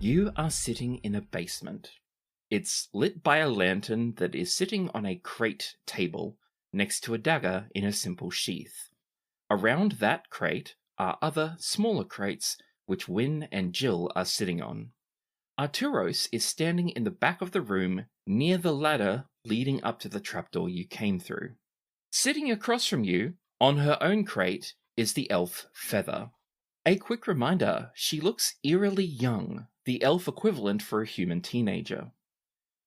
You are sitting in a basement. It's lit by a lantern that is sitting on a crate table next to a dagger in a simple sheath. Around that crate are other, smaller crates which Wynne and Jill are sitting on. Arturos is standing in the back of the room near the ladder leading up to the trapdoor you came through. Sitting across from you, on her own crate, is the elf Feather. A quick reminder, she looks eerily young, the elf equivalent for a human teenager.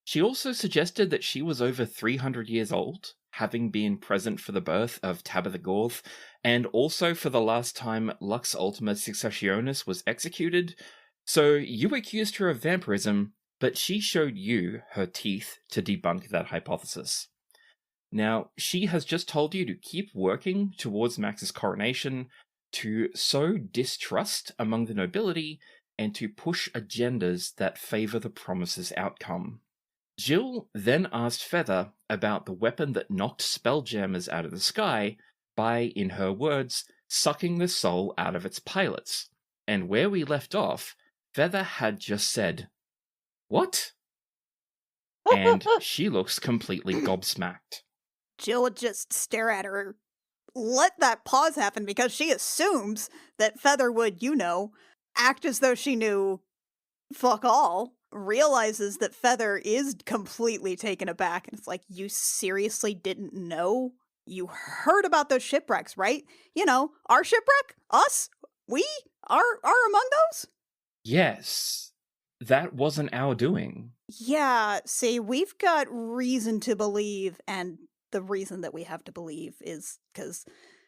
She also suggested that she was over 300 years old, having been present for the birth of Tabitha Gorth, and also for the last time Lux Ultima Successionis was executed. So you accused her of vampirism, but she showed you her teeth to debunk that hypothesis. Now, she has just told you to keep working towards Max's coronation, to sow distrust among the nobility, and to push agendas that favour the promise's outcome. Jill then asked Feather about the weapon that knocked spelljammers out of the sky by, in her words, sucking the soul out of its pilots. And where we left off, Feather had just said, "What?" And she looks completely gobsmacked. Jill would just stare at her, let that pause happen because she assumes that Feather would, act as though she knew fuck all, realizes that Feather is completely taken aback, and it's like, you seriously didn't know? You heard about those shipwrecks, right? Our shipwreck? Us? We? Are among those? Yes, that wasn't our doing. Yeah, see, we've got reason to believe, and the reason that we have to believe is because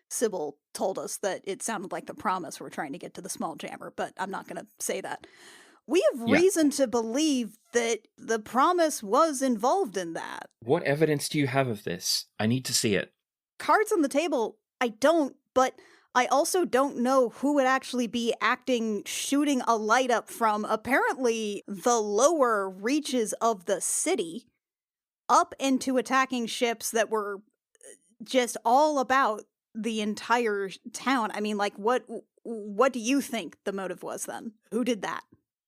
Sybil told us that it sounded like the promise we're trying to get to the small jammer, but I'm not going to say that. We have reason to believe that the promise was involved in that. What evidence do you have of this? I need to see it. Cards on the table, I don't, but I also don't know who would actually be acting, shooting a light up from apparently the lower reaches of the city up into attacking ships that were just all about the entire town. I mean, like, what do you think the motive was then? Who did that?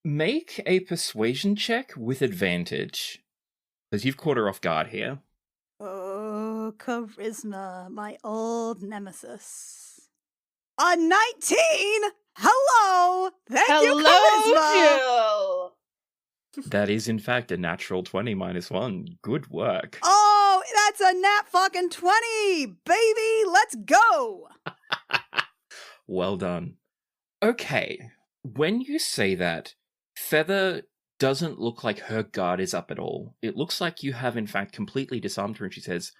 Make a persuasion check with advantage, because you've caught her off guard here. Oh, charisma, my old nemesis. A 19! Hello! Thank you, charisma! Jill! That is, in fact, a natural 20 minus 1. Good work. Oh, that's a nat fucking 20! Baby, let's go! Well done. Okay, when you say that, Feather doesn't look like her guard is up at all. It looks like you have, in fact, completely disarmed her, and she says,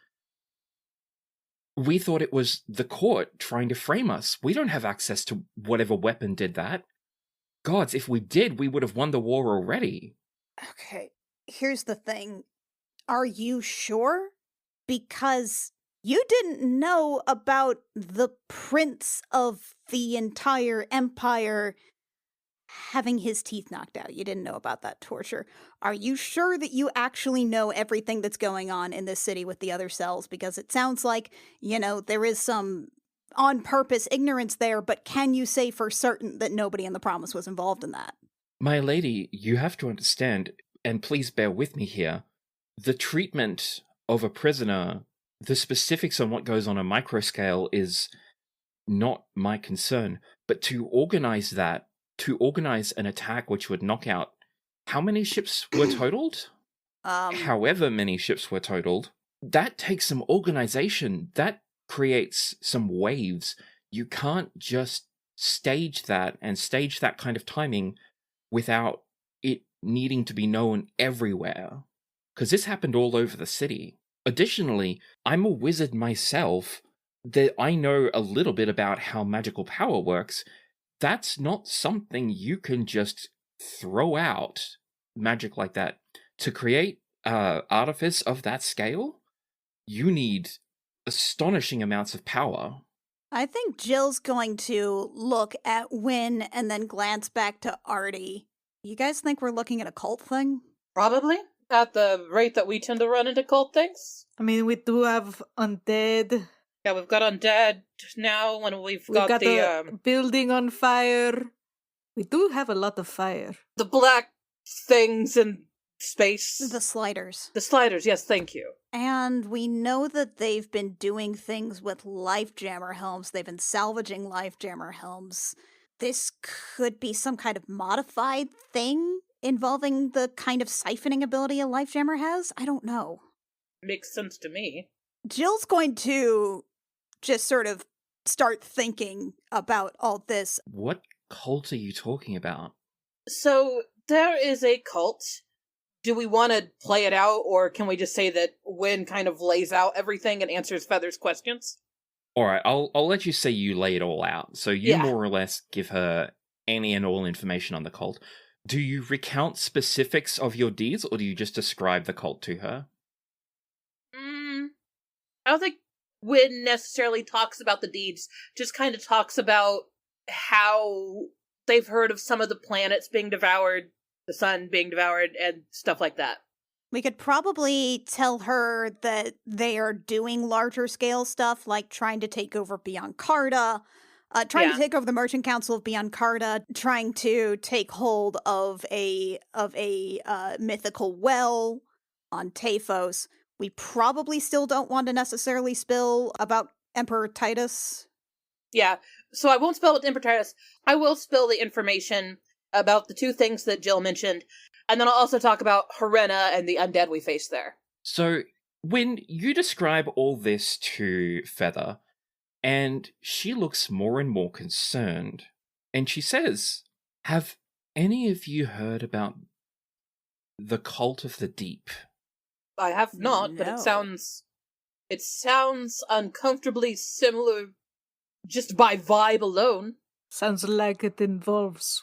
"We thought it was the court trying to frame us. We don't have access to whatever weapon did that. Gods, if we did, we would have won the war already." Okay, here's the thing. Are you sure? Because you didn't know about the prince of the entire empire having his teeth knocked out. You didn't know about that torture. Are you sure that you actually know everything that's going on in this city with the other cells? Because it sounds like, there is some on purpose ignorance there, but can you say for certain that nobody in the promise was involved in that? My lady, you have to understand, and please bear with me here, the treatment of a prisoner, the specifics on what goes on a micro scale is not my concern, but to organize an attack which would knock out how many ships were totaled? However many ships were totaled, that takes some organization. That creates some waves. You can't just stage that kind of timing without it needing to be known everywhere. Because this happened all over the city. Additionally, I'm a wizard myself, that I know a little bit about how magical power works. That's not something you can just throw out, magic like that. To create artifice of that scale, you need astonishing amounts of power. I think Jill's going to look at Wynne and then glance back to Artie. You guys think we're looking at a cult thing? Probably. At the rate that we tend to run into cult things. I mean, we do have undead. Yeah, we've got undead now, and we've got the building on fire. We do have a lot of fire. The black things in space. The sliders. The sliders, yes, thank you. And we know that they've been doing things with Lifejammer helms. They've been salvaging Lifejammer helms. This could be some kind of modified thing involving the kind of siphoning ability a Lifejammer has? I don't know. Makes sense to me. Jill's going to just sort of start thinking about all this. What cult are you talking about? So, there is a cult. Do we want to play it out, or can we just say that Wynn kind of lays out everything and answers Feather's questions? Alright, I'll let you say you lay it all out. So you more or less give her any and all information on the cult. Do you recount specifics of your deeds, or do you just describe the cult to her? I don't think Wynn necessarily talks about the deeds, just kind of talks about how they've heard of some of the planets being devoured, the sun being devoured, and stuff like that. We could probably tell her that they are doing larger scale stuff, like trying to take over Beyond Carta, trying to take over the Merchant Council of Beyond Carta, trying to take hold of a mythical well on Taphos. We probably still don't want to necessarily spill about Emperor Titus. Yeah, so I won't spill with Emperor Titus. I will spill the information about the two things that Jill mentioned, and then I'll also talk about Harena and the undead we face there. So, when you describe all this to Feather, and she looks more and more concerned, and she says, "Have any of you heard about the Cult of the Deep?" I have not, but No. it sounds uncomfortably similar just by vibe alone. Sounds like it involves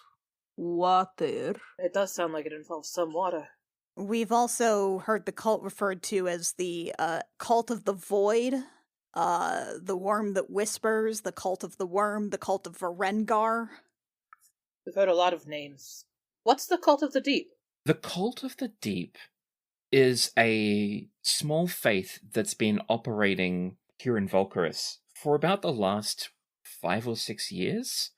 water. It does sound like it involves some water. We've also heard the cult referred to as the Cult of the Void, the Worm that Whispers, the Cult of the Worm, the Cult of Varengar. We've heard a lot of names. What's the Cult of the Deep? The Cult of the Deep is a small faith that's been operating here in Vulkarus for about the last 5 or 6 years.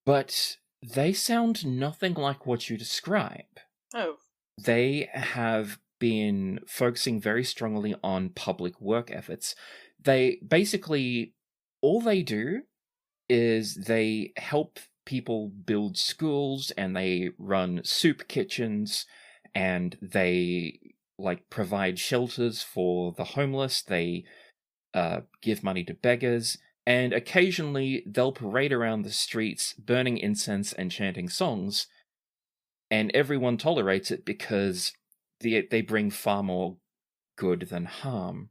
But they sound nothing like what you describe. Oh. They have been focusing very strongly on public work efforts. They basically, all they do is they help people build schools, and they run soup kitchens, and they provide shelters for the homeless. They give money to beggars, and occasionally they'll parade around the streets burning incense and chanting songs, and everyone tolerates it because they bring far more good than harm.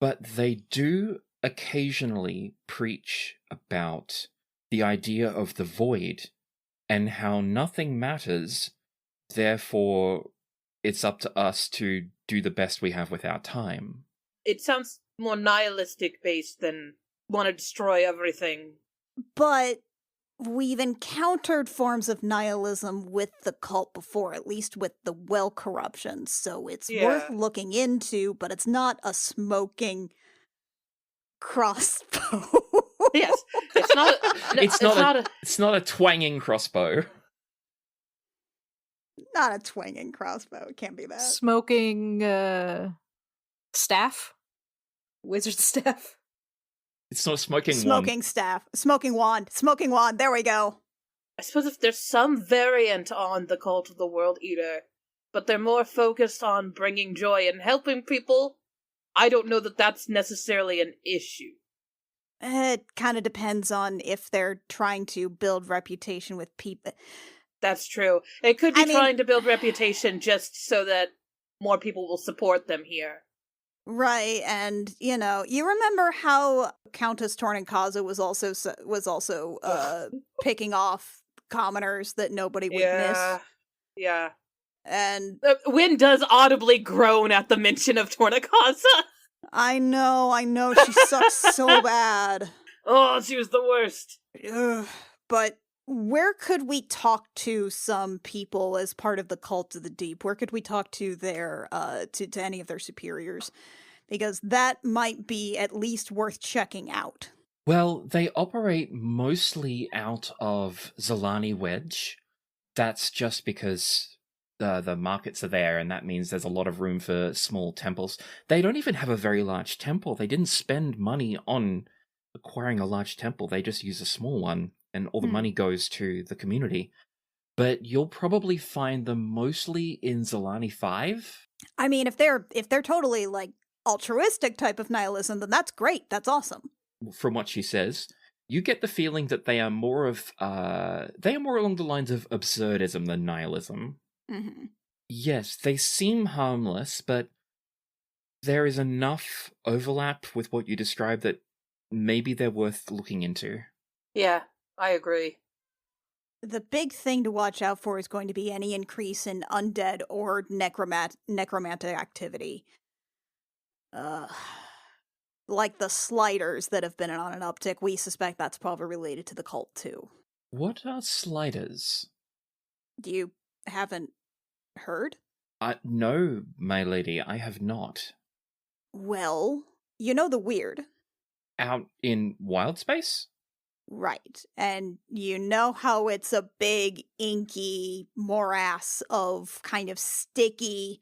But they do occasionally preach about the idea of the void and how nothing matters, therefore it's up to us to do the best we have with our time. It sounds more nihilistic based than want to destroy everything. But we've encountered forms of nihilism with the cult before, at least with the well corruption, so it's worth looking into, but it's not a smoking crossbow. Yes, it's not. It's not a twanging crossbow. Not a twanging crossbow. It can't be that. Smoking staff? Wizard staff? It's not smoking Smoking staff. Smoking wand. Smoking wand. There we go. I suppose if there's some variant on the Cult of the World Eater, but they're more focused on bringing joy and helping people, I don't know that that's necessarily an issue. It kind of depends on if they're trying to build reputation with people. That's true. It could be trying to build reputation just so that more people will support them here. Right, and you remember how Countess Torninkaza was also picking off commoners that nobody would miss. Yeah. And Wynn does audibly groan at the mention of Torninkaza. I know, she sucks so bad. Oh, she was the worst. Ugh. But where could we talk to some people as part of the Cult of the Deep? Where could we talk to their to any of their superiors? Because that might be at least worth checking out. Well, they operate mostly out of Zalani Wedge. That's just because the markets are there, and that means there's a lot of room for small temples. They don't even have a very large temple. They didn't spend money on acquiring a large temple. They just use a small one, and all the money goes to the community. But you'll probably find them mostly in Zalani 5. I mean, if they're totally like altruistic type of nihilism, then that's great. That's awesome. From what she says, you get the feeling that they are more along the lines of absurdism than nihilism. Mm-hmm. Yes, they seem harmless, but there is enough overlap with what you described that maybe they're worth looking into. Yeah, I agree. The big thing to watch out for is going to be any increase in undead or necromantic activity. Like the sliders that have been on an uptick, we suspect that's probably related to the cult too. What are sliders? You haven't heard? No, my lady, I have not. Well, you know the weird. Out in wild space? Right. And you know how it's a big, inky morass of kind of sticky,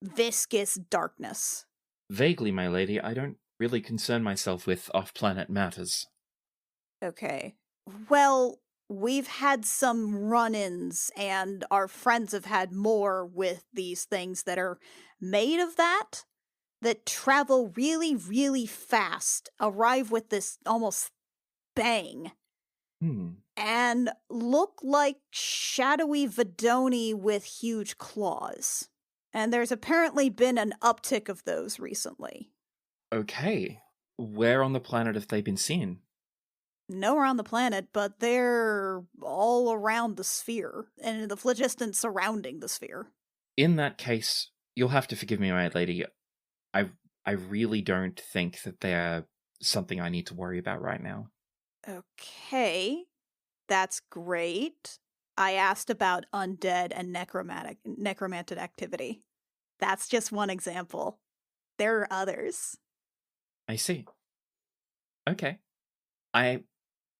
viscous darkness. Vaguely, my lady, I don't really concern myself with off-planet matters. Okay. Well, we've had some run-ins, and our friends have had more with these things that are made of that travel really, really fast, arrive with this almost bang, and look like shadowy Vidoni with huge claws. And there's apparently been an uptick of those recently. Okay. Where on the planet have they been seen? Nowhere on the planet, but they're all around the sphere, and in the phlogiston surrounding the sphere. In that case, you'll have to forgive me, my lady. I really don't think that they're something I need to worry about right now. Okay, that's great. I asked about undead and necromantic activity. That's just one example. There are others. I see. Okay. I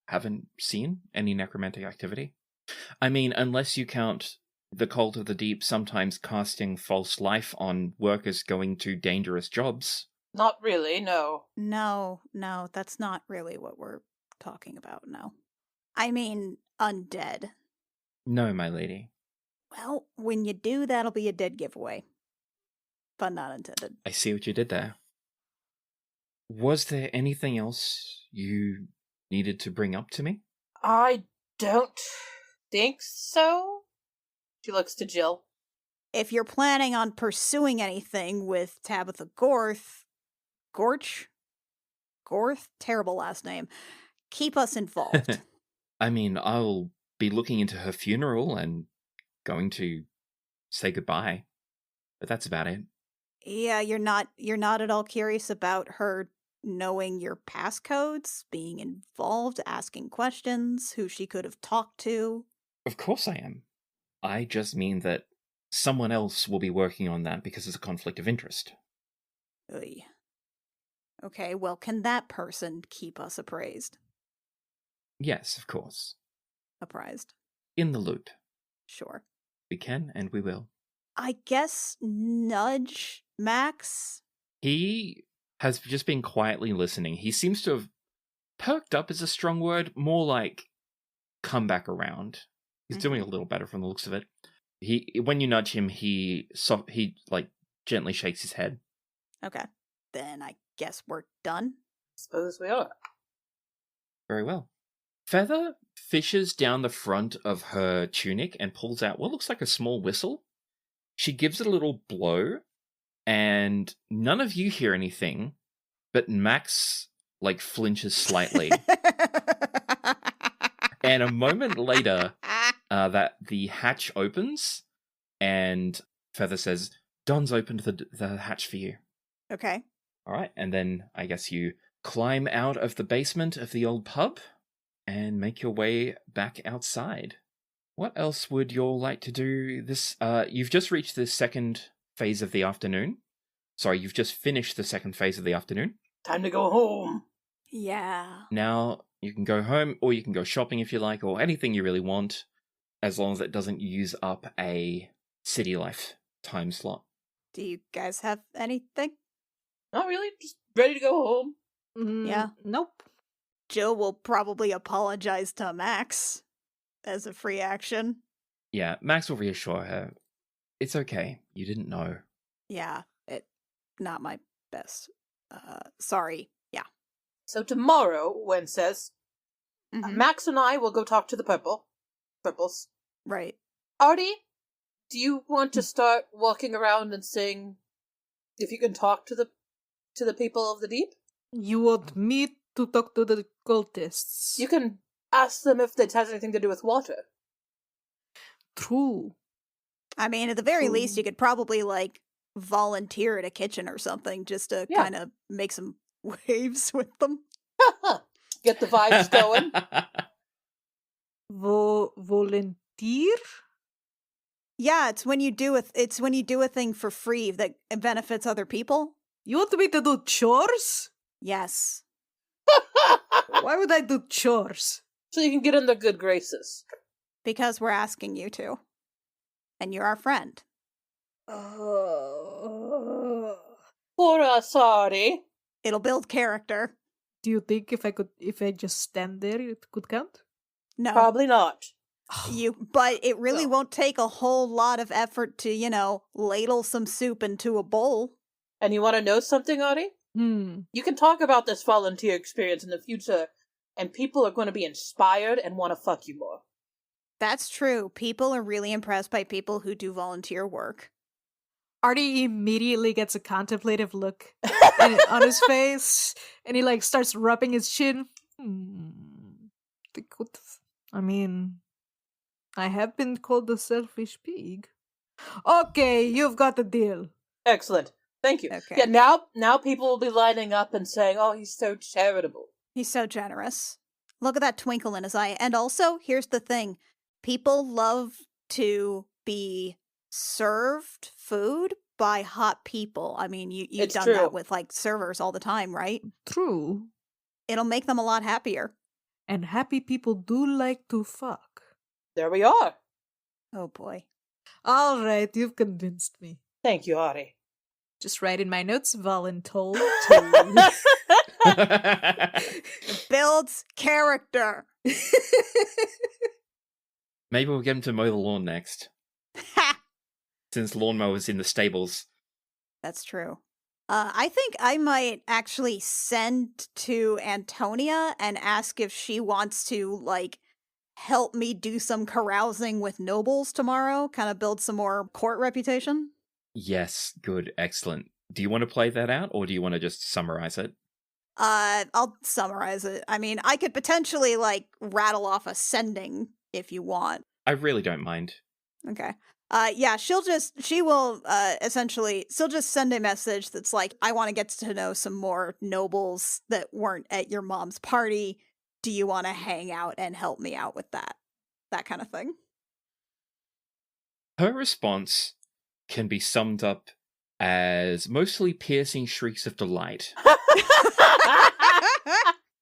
haven't seen any necromantic activity. I mean, unless you count the Cult of the Deep sometimes casting false life on workers going to dangerous jobs. Not really, no. No, that's not really what we're talking about, no. I mean, undead. No, my lady. Well, when you do, that'll be a dead giveaway. Pun not intended. I see what you did there. Was there anything else you needed to bring up to me? I don't think so. She looks to Jill. If you're planning on pursuing anything with Tabitha Gorth, terrible last name, keep us involved. I mean, I'll be looking into her funeral and going to say goodbye, but that's about it. Yeah, you're not at all curious about her knowing your passcodes, being involved, asking questions, who she could have talked to? Of course I am. I just mean that someone else will be working on that because it's a conflict of interest. Oy. Okay, well, can that person keep us appraised? Yes, of course. Apprised. In the loop. Sure. We can and we will. I guess nudge Max? He has just been quietly listening. He seems to have perked up is a strong word, more like come back around. He's doing a little better from the looks of it. When you nudge him, he like gently shakes his head. Okay. Then I guess we're done. Suppose we are. Very well. Feather fishes down the front of her tunic and pulls out what looks like a small whistle. She gives it a little blow, and none of you hear anything, but Max, flinches slightly. And a moment later, that the hatch opens, and Feather says, Don's opened the hatch for you. Okay. All right, and then I guess you climb out of the basement of the old pub and make your way back outside. What else would you all like to do this? You've just reached the second phase of the afternoon. Sorry, you've just finished the second phase of the afternoon. Time to go home. Yeah. Now you can go home, or you can go shopping if you like, or anything you really want, as long as it doesn't use up a city life time slot. Do you guys have anything? Not really. Just ready to go home. Yeah. Nope. Jill will probably apologize to Max as a free action. Yeah, Max will reassure her. It's okay. You didn't know. Yeah, not my best. Sorry. Yeah. So tomorrow, Wen says, Mhm. Max and I will go talk to the purples. Right. Artie, do you want to start walking around and seeing if you can talk to the people of the deep? You want me to talk to the cultists? You can ask them if it has anything to do with water. True. I mean, at the very least, True. you could probably, like, volunteer at a kitchen or something just to Yeah. kind of make some waves with them. Get the vibes going. Volunteer? Yeah, it's when you do a thing for free that benefits other people. You want me to do chores? Yes. Why would I do chores? So you can get in their good graces. Because we're asking you to. And you're our friend. Poor us, Artie. It'll build character. Do you think if I just stand there, it could count? No. Probably not. But it really No. won't take a whole lot of effort to, ladle some soup into a bowl. And you want to know something, Artie? You can talk about this volunteer experience in the future, and people are going to be inspired and want to fuck you more. That's true. People are really impressed by people who do volunteer work. Artie immediately gets a contemplative look on his face, and he starts rubbing his chin. I have been called a selfish pig. Okay, you've got the deal. Excellent. Thank you. Okay. Yeah, now people will be lining up and saying, oh, he's so charitable. He's so generous. Look at that twinkle in his eye. And also, here's the thing. People love to be served food by hot people. I mean, you've It's done true. that with, servers all the time, right? True. It'll make them a lot happier. And happy people do like to fuck. There we are. Oh, boy. All right, you've convinced me. Thank you, Artie. Just write in my notes, voluntold. Builds character. Maybe we'll get him to mow the lawn next, Ha! since lawnmower's in the stables. That's true. I think I might actually send to Antonia and ask if she wants to, help me do some carousing with nobles tomorrow, kind of build some more court reputation. Yes, good, excellent. Do you want to play that out, or do you want to just summarize it? I'll summarize it. I mean, I could potentially, rattle off a sending if you want. I really don't mind. Okay. Yeah, she'll just send a message that's like, I want to get to know some more nobles that weren't at your mom's party. Do you want to hang out and help me out with that? That kind of thing. Her response can be summed up as mostly piercing shrieks of delight.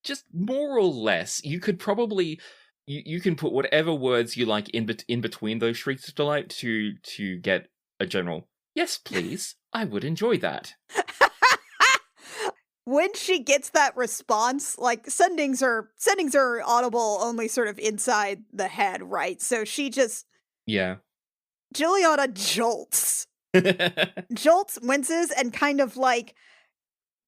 Just more or less. You could probably... You can put whatever words you like in between those shrieks of delight to get a general, yes, please, I would enjoy that. When she gets that response, sendings are audible only sort of inside the head, right? So she just... Yeah. Juliana jolts. Jolts, winces, and kind of,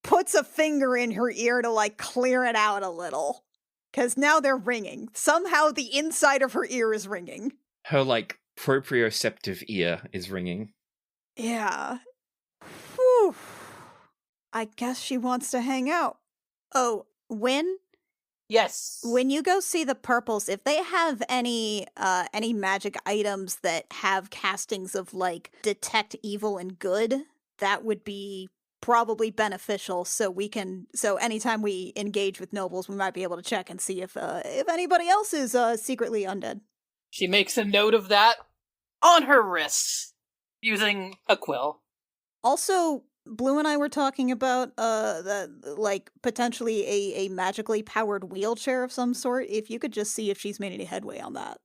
puts a finger in her ear to, clear it out a little. Because now they're ringing. Somehow the inside of her ear is ringing. Her, proprioceptive ear is ringing. Yeah. Whew. I guess she wants to hang out. Oh, Yes. when you go see the purples, if they have any magic items that have castings of, detect evil and good, that would be probably beneficial, so anytime we engage with nobles, we might be able to check and see if anybody else is secretly undead. She makes a note of that on her wrist using a quill. Also, Blue and I were talking about like potentially a magically powered wheelchair of some sort. If you could just see if she's made any headway on that.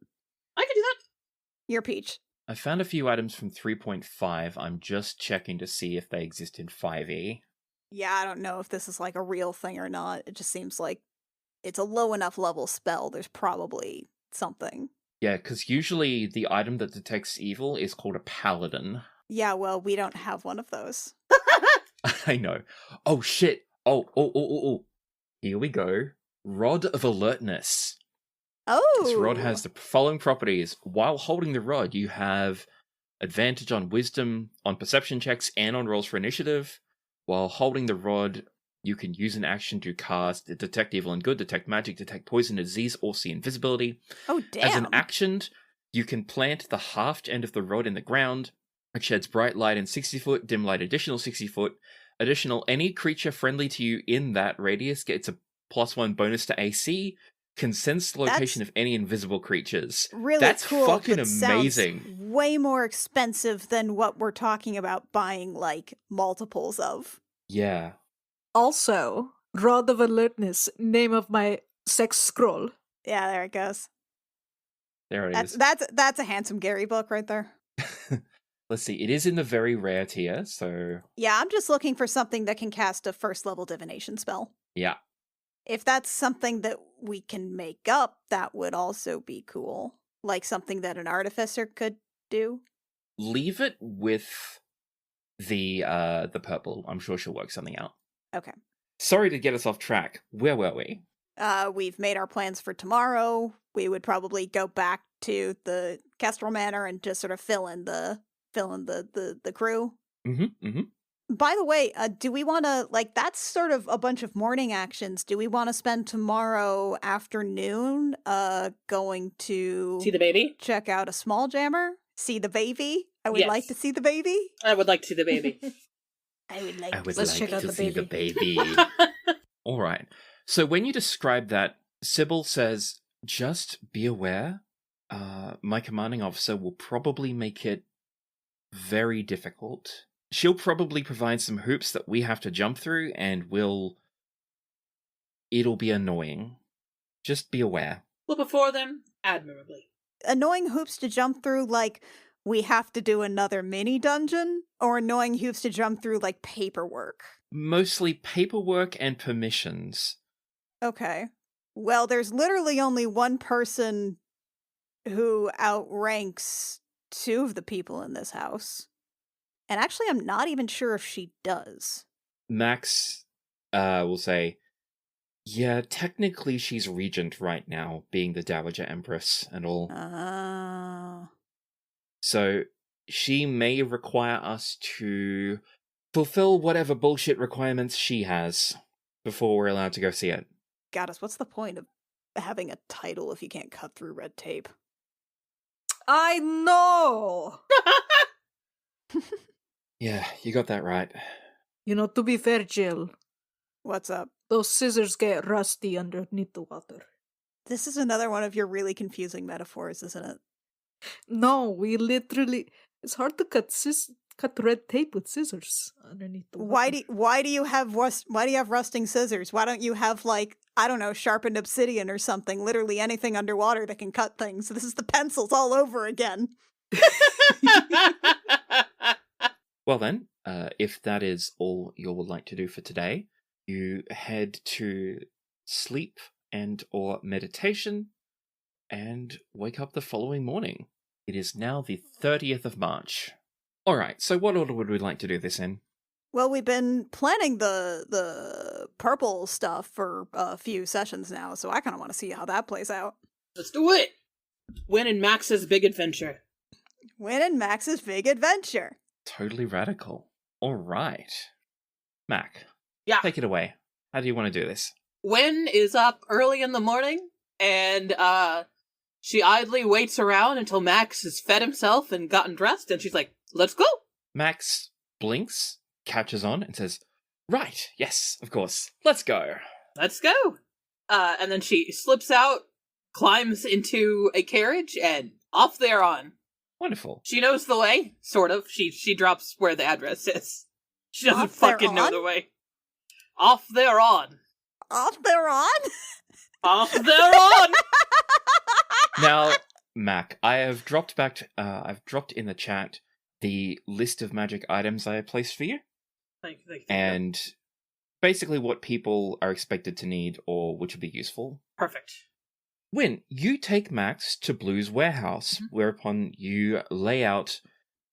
I can do that. Your Peach. I found a few items from 3.5. I'm just checking to see if they exist in 5e. Yeah, I don't know if this is like a real thing or not. It just seems like it's a low enough level spell. There's probably something. Yeah, because usually the item that detects evil is called a paladin. Yeah, well, we don't have one of those. I know. Oh, shit. Oh. Here we go. Rod of Alertness. Oh! This rod has the following properties. While holding the rod, you have advantage on wisdom, on perception checks, and on rolls for initiative. While holding the rod, you can use an action to cast Detect Evil and Good, Detect Magic, Detect Poison, Disease, or See Invisibility. Oh, damn. As an action, you can plant the halved end of the rod in the ground. It sheds bright light in 60 foot, dim light additional 60 foot. Additional, any creature friendly to you in that radius gets a +1 bonus to AC. Can sense the location of any invisible creatures. Really That's cool. fucking but amazing. Sounds way more expensive than what we're talking about buying like multiples of. Yeah. Also, Rod of Alertness, name of my sex scroll. Yeah, there it goes. There it is. That's a handsome Gary book right there. Let's see. It is in the very rare tier, so Yeah, I'm just looking for something that can cast a first level divination spell. yeah. If that's something that we can make up, that would also be cool. Like something that an artificer could do. Leave it with the purple. I'm sure she'll work something out. Okay. Sorry to get us off track. Where were we? We've made our plans for tomorrow. We would probably go back to the Kestrel Manor and just sort of fill in the crew. Mm-hmm. By the way, do we want to, like, that's sort of a bunch of morning actions. Do we want to spend tomorrow afternoon going to See the baby? check out a small jammer? See the baby? I would like to see the baby. I would like to see the baby. I would like Let's check out to the see the baby. baby. All right. So when you describe that, Sybil says, just be aware, my commanding officer will probably make it very difficult. She'll probably provide some hoops that we have to jump through, and it'll be annoying. Just be aware. Well, before them, admirably. annoying hoops to jump through, like we have to do another mini dungeon, or annoying hoops to jump through like paperwork? Mostly paperwork and permissions. Okay. Well, there's literally only one person who outranks two of the people in this house. And actually, I'm not even sure if she does. Max will say, yeah, technically she's regent right now, being the Dowager Empress and all. So she may require us to fulfill whatever bullshit requirements she has before we're allowed to go see it. Goddess, what's the point of having a title if you can't cut through red tape? I know! Yeah, you got that right. You know, to be fair, Jill, What's up? those scissors get rusty underneath the water. This is another one of your really confusing metaphors, isn't it? No, we literally... It's hard to cut red tape with scissors underneath the water. Why do you have rusting scissors? Why don't you have, like, I don't know, sharpened obsidian or something? Literally anything underwater that can cut things. This is the pencils all over again. Well then, if that is all you would like to do for today, you head to sleep and or meditation and wake up the following morning. It is now the 30th of March. Alright, so what order would we like to do this in? Well, we've been planning the purple stuff for a few sessions now, so I kind of want to see how that plays out. Let's do it! Win in Max's big adventure. Win in Max's big adventure. Totally radical. Alright. Mac, Yeah. take it away. How do you want to do this? Win is up early in the morning, and she idly waits around until Max has fed himself and gotten dressed, and she's like, let's go! Max blinks, catches on, and says, right, yes, of course, let's go. Let's go! And then she slips out, climbs into a carriage, and off they're on. Wonderful. She knows the way, sort of. She drops where the address is. She doesn't Off they're fucking know on? the way. Off they're on. Off they're on? Off they're on! Now, Mac, I have dropped I've dropped in the chat the list of magic items I have placed for you, Thank you. and basically what people are expected to need or which would be useful. Perfect. Win, you take Max to Blue's warehouse, whereupon you lay out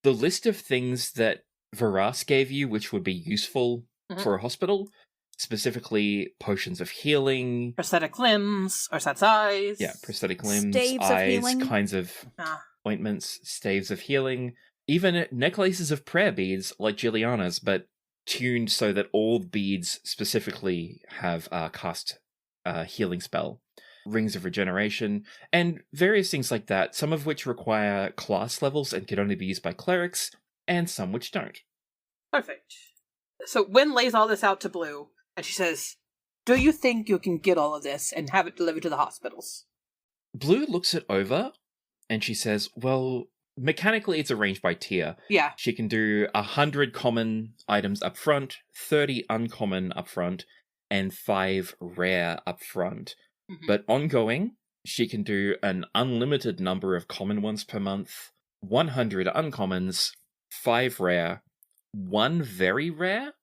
the list of things that Varas gave you, which would be useful for a hospital. Specifically, potions of healing, Prosthetic limbs, or set eyes. yeah, prosthetic limbs, Staves of eyes, healing. kinds of ointments, staves of healing, even necklaces of prayer beads like Juliana's, but tuned so that all beads specifically have cast healing spell, rings of regeneration, and various things like that, some of which require class levels and can only be used by clerics, and some which don't. Perfect. So Wynn lays all this out to Blue, and she says, "Do you think you can get all of this and have it delivered to the hospitals?" Blue looks it over, and she says, well, mechanically it's arranged by tier. Yeah. She can do 100 common items up front, 30 uncommon up front, and 5 rare up front. But ongoing, she can do an unlimited number of common ones per month, 100 uncommons, 5 rare, 1 very rare,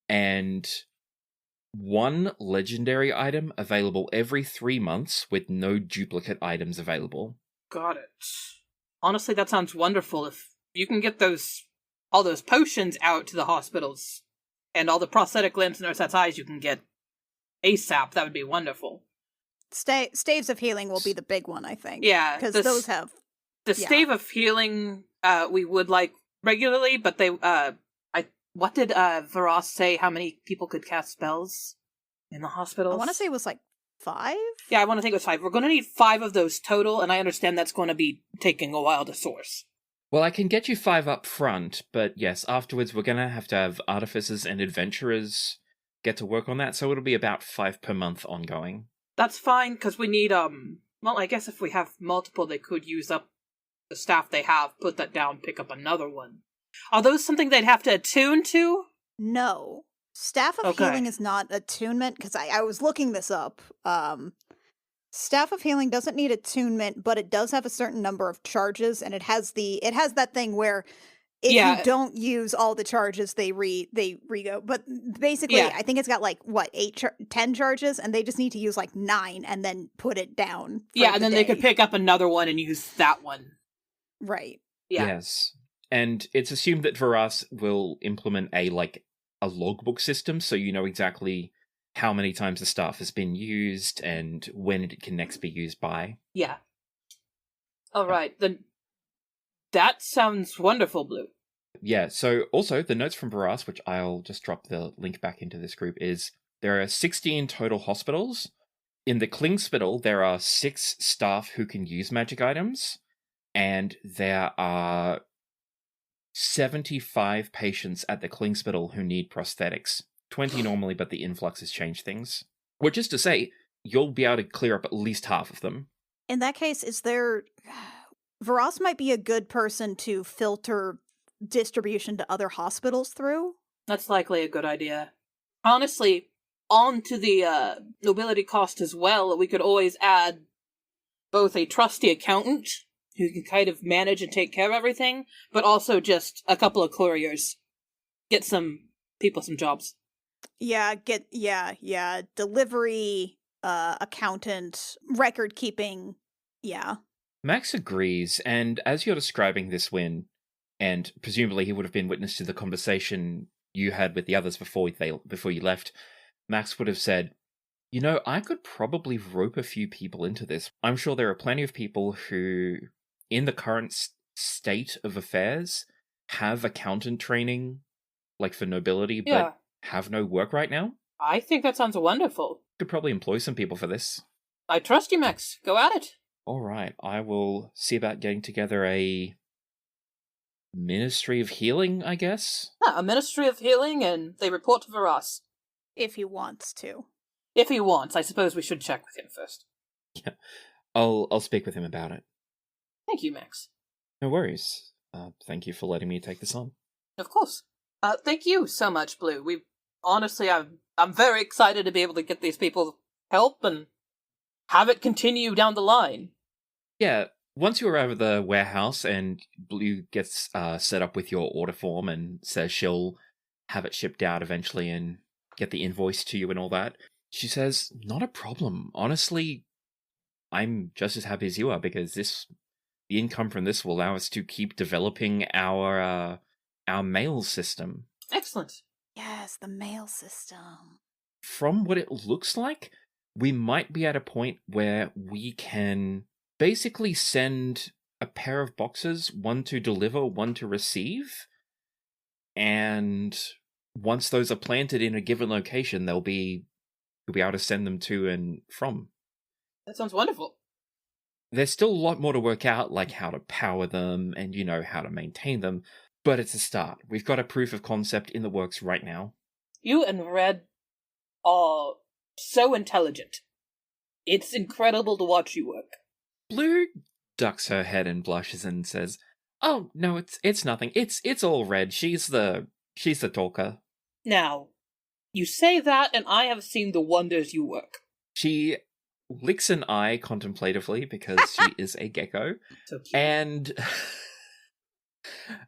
and 1 legendary item available every 3 months with no duplicate items available. Got it. Honestly, that sounds wonderful. If you can get all those potions out to the hospitals, and all the prosthetic limbs and Urset's eyes you can get ASAP, that would be wonderful. Staves of healing will be the big one, I think. Yeah, Because those have... The stave of healing we would like regularly, but they... what did Varas say how many people could cast spells in the hospitals? I want to say it was like 5? Yeah, I want to think it was 5. We're going to need 5 of those total, and I understand that's going to be taking a while to source. Well, I can get you 5 up front, but yes, afterwards we're going to have artificers and adventurers get to work on that, so it'll be about 5 per month ongoing. That's fine, because we need, well, I guess if we have multiple, they could use up the staff they have, put that down, pick up another one. Are those something they'd have to attune to? No. Staff of healing is not attunement, because I was looking this up. Staff of healing doesn't need attunement, but it does have a certain number of charges, and it has that thing where if you don't use all the charges, they re-go. But basically, I think it's got like, 10 charges, and they just need to use like 9 and then put it down. Yeah, and then they could pick up another one and use that one. Right. Yeah. Yes. And it's assumed that Varas will implement a logbook system, so you know exactly how many times the staff has been used and when it can next be used by. Yeah. All right, then that sounds wonderful, Blue. Yeah, so also the notes from Varas, which I'll just drop the link back into this group, is there are 16 total hospitals. In the Klingspittal, there are 6 staff who can use magic items, and there are 75 patients at the Klingspittal who need prosthetics. 20 normally, but the influx has changed things. Which is to say, you'll be able to clear up at least half of them. In that case, Varas might be a good person to filter distribution to other hospitals through. That's likely a good idea. Honestly, on to the nobility cost as well, we could always add both a trusty accountant who can kind of manage and take care of everything, but also just a couple of couriers. Get some people some jobs. Yeah, delivery, accountant, record keeping, yeah. Max agrees, and as you're describing this win, and presumably he would have been witness to the conversation you had with the others before you left, Max would have said, you know, I could probably rope a few people into this. I'm sure there are plenty of people who, in the current state of affairs, have accountant training, like for nobility, but have no work right now. I think that sounds wonderful. Could probably employ some people for this. I trust you, Max. Go at it. All right, I will see about getting together a Ministry of Healing, I guess? Yeah, a Ministry of Healing, and they report to Varas. If he wants to. If he wants. I suppose we should check with him first. Yeah, I'll speak with him about it. Thank you, Max. No worries. Thank you for letting me take this on. Of course. Thank you so much, Blue. I'm very excited to be able to get these people help and have it continue down the line. Yeah, once you arrive at the warehouse and Blue gets set up with your order form and says she'll have it shipped out eventually and get the invoice to you and all that, she says, not a problem. Honestly, I'm just as happy as you are because the income from this will allow us to keep developing our mail system. Excellent. Yes, the mail system. From what it looks like, we might be at a point where we can basically send a pair of boxes, one to deliver, one to receive, and once those are planted in a given location, you'll be able to send them to and from. That sounds wonderful. There's still a lot more to work out, like how to power them and, how to maintain them, but it's a start. We've got a proof of concept in the works right now. You and Red are so intelligent. It's incredible to watch you work. Blue ducks her head and blushes and says, "Oh, no, it's nothing. It's all Red. She's the talker." Now, you say that, and I have seen the wonders you work. She licks an eye contemplatively because she is a gecko, So cute.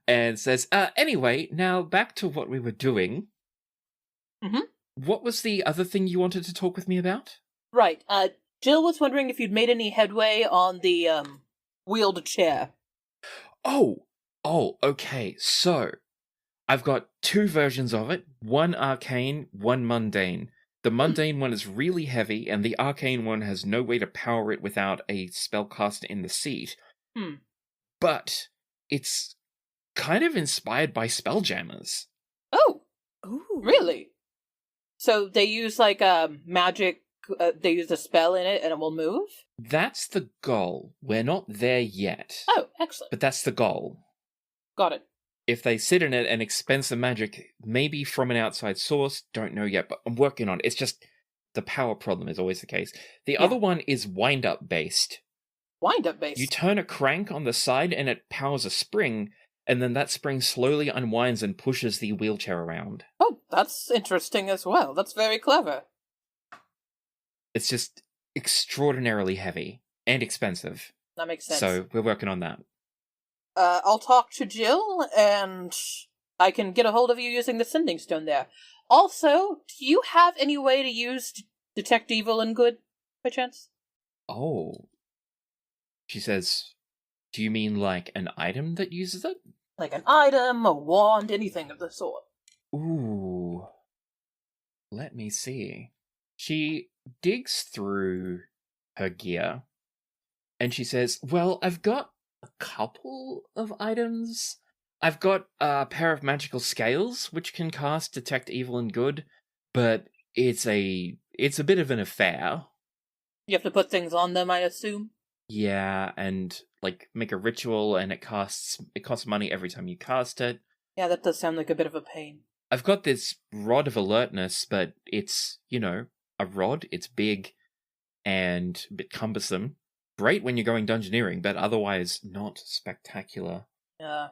and says, "Anyway, now back to what we were doing. Mhm. What was the other thing you wanted to talk with me about?" Right, Jill was wondering if you'd made any headway on the, wheeled chair. Oh, okay. So, I've got two versions of it. One arcane, one mundane. The mundane one is really heavy, and the arcane one has no way to power it without a spellcaster in the seat. But it's kind of inspired by Spelljammers. Oh, Ooh. really? So they use, like, magic, they use a spell in it and it will move? That's the goal. We're not there yet. Oh, excellent. But that's the goal. Got it. If they sit in it and expend some magic, maybe from an outside source, don't know yet, but I'm working on it. It's just the power problem is always the case. The other one is wind-up based. Wind-up based? You turn a crank on the side and it powers a spring, and then that spring slowly unwinds and pushes the wheelchair around. Oh, that's interesting as well. That's very clever. It's just extraordinarily heavy and expensive. That makes sense. So we're working on that. I'll talk to Jill, and I can get a hold of you using the sending stone there. Also, do you have any way to use detect evil and good, by chance? Oh. She says, do you mean like an item that uses it? Like an item, a wand, anything of the sort. Ooh. Let me see. She digs through her gear, and she says, well, I've got a couple of items. I've got a pair of magical scales, which can cast Detect Evil and Good, but it's a bit of an affair. You have to put things on them, I assume? Yeah, and like make a ritual, and it costs money every time you cast it. Yeah, that does sound like a bit of a pain. I've got this Rod of Alertness, but it's, a rod. It's big and a bit cumbersome. Great when you're going dungeoneering, but otherwise not spectacular. Yeah.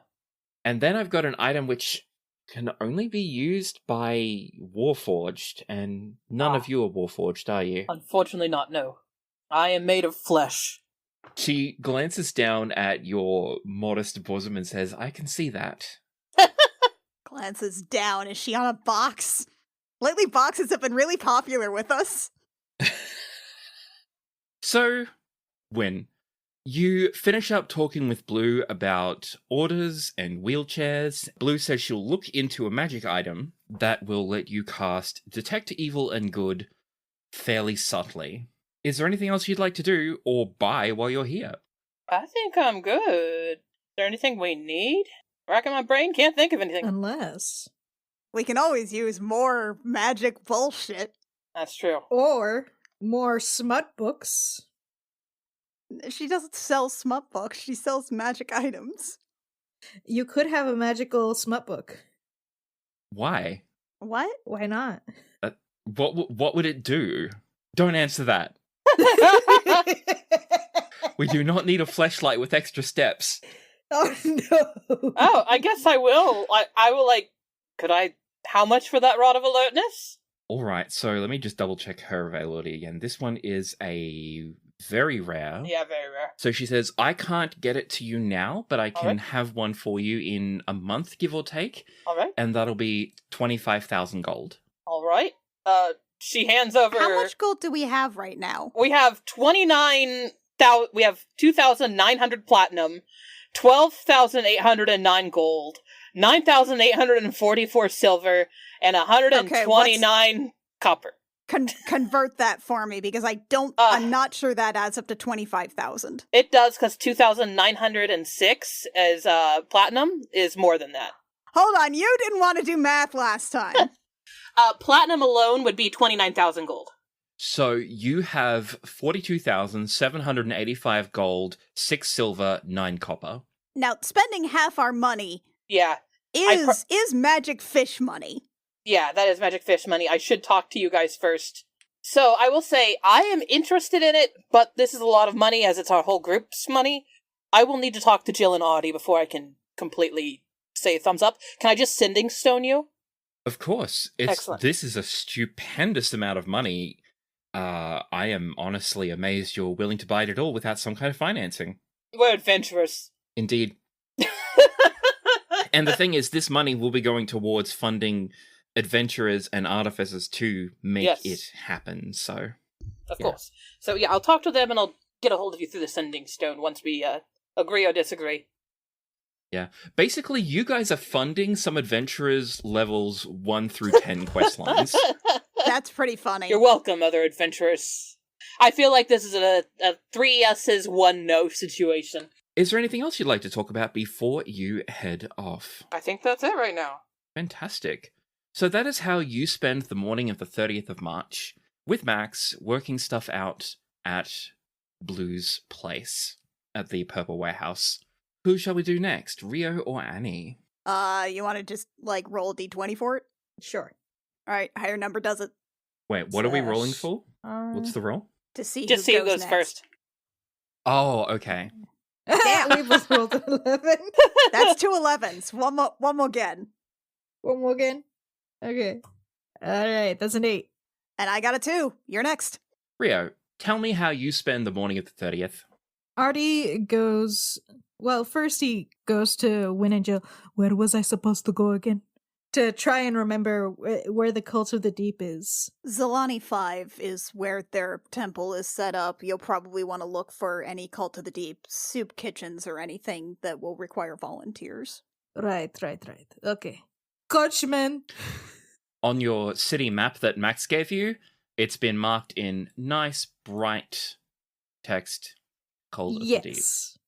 And then I've got an item which can only be used by Warforged, and none of you are Warforged, are you? Unfortunately not, no. I am made of flesh. She glances down at your modest bosom and says, I can see that. Glances down. Is she on a box? Lately, boxes have been really popular with us. So, Win, you finish up talking with Blue about orders and wheelchairs. Blue says she'll look into a magic item that will let you cast Detect Evil and Good fairly subtly. Is there anything else you'd like to do or buy while you're here? I think I'm good. Is there anything we need? Racking my brain, can't think of anything. Unless. We can always use more magic bullshit. That's true. Or more smut books. She doesn't sell smut books, she sells magic items. You could have a magical smut book. Why? What? Why not? What would it do? Don't answer that. We do not need a fleshlight with extra steps. Oh no! Oh, I guess I will. I will, How much for that Rod of Alertness? All right, so let me just double check her availability again. This one is a very rare. Yeah, very rare. So she says, I can't get it to you now, but I can Alright. have one for you in a month, give or take. Alright. And that'll be 25,000 gold. Alright. She hands over... How much gold do we have right now? We have 29,000... We have 2,900 platinum, 12,809 gold, 9,844 silver, and 129 copper. Convert that for me, because I'm not sure that adds up to 25,000. It does, because 2,906 as platinum is more than that. Hold on, you didn't want to do math last time. Platinum alone would be 29,000 gold. So you have 42,785 gold, 6 silver, 9 copper. Now, spending half our money Yeah. is magic fish money. Yeah, that is magic fish money. I should talk to you guys first. So, I will say, I am interested in it, but this is a lot of money as it's our whole group's money. I will need to talk to Jill and Audie before I can completely say thumbs up. Can I just sending stone you? Of course. Excellent. This is a stupendous amount of money. I am honestly amazed you're willing to buy it at all without some kind of financing. We're adventurers. Indeed. And the thing is, this money will be going towards funding adventurers and artificers to make it happen, so... Of course. So, yeah, I'll talk to them and I'll get a hold of you through the sending stone once we agree or disagree. Yeah. Basically, you guys are funding some adventurers levels 1 through 10 quest lines. That's pretty funny. You're welcome, other adventurers. I feel like this is a 3 yeses, 1 no situation. Is there anything else you'd like to talk about before you head off? I think that's it right now. Fantastic. So that is how you spend the morning of the 30th of March with Max working stuff out at Blue's place at the Purple Warehouse. Who shall we do next, Rio or Annie? You want to just, roll a d20 for it? Sure. Alright, higher number does it. Wait, what are we rolling for? What's the roll? To see Just who see who goes goes next. first. Oh, okay. We both rolled an 11. That's 2 11s. One more again. One more again? Okay. Alright, that's an 8. And I got a 2. You're next. Rio, tell me how you spend the morning of the 30th. Artie goes... Well, first he goes to Win and Jill. Where was I supposed to go again? To try and remember where the Cult of the Deep is. Zalani 5 is where their temple is set up. You'll probably want to look for any Cult of the Deep soup kitchens or anything that will require volunteers. Right. Okay. Coachman! On your city map that Max gave you, it's been marked in nice, bright text, Cult of the Deep. Yes.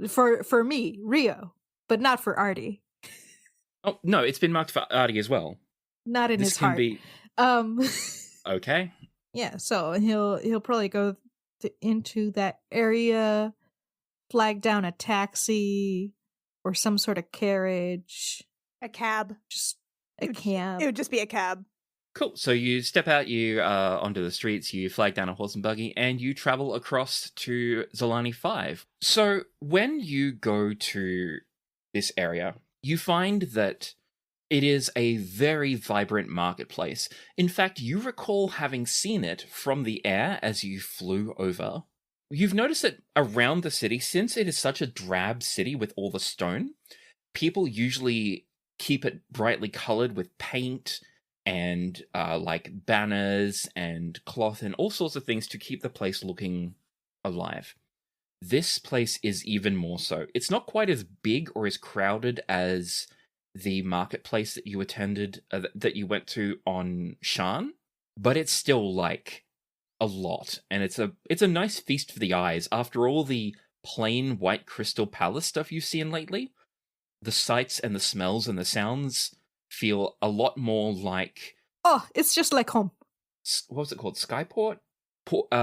For me, Rio, but not for Artie. Oh, no, it's been marked for Artie as well. Not in This his can heart. be... Um Okay. Yeah, so he'll probably go into that area, flag down a taxi or some sort of carriage. A cab. Just a cab. It would just be a cab. Cool. So you step out, you onto the streets, you flag down a horse and buggy, and you travel across to Zalani 5. So when you go to this area, you find that it is a very vibrant marketplace. In fact, you recall having seen it from the air as you flew over. You've noticed that around the city, since it is such a drab city with all the stone, people usually keep it brightly colored with paint and banners and cloth and all sorts of things to keep the place looking alive. This place is even more so. It's not quite as big or as crowded as the marketplace that you attended, that you went to on Shan, but it's still a lot, and it's a nice feast for the eyes. After all the plain white crystal palace stuff you've seen lately, the sights and the smells and the sounds feel a lot more like... Oh, it's just like home. What was it called? Skyport?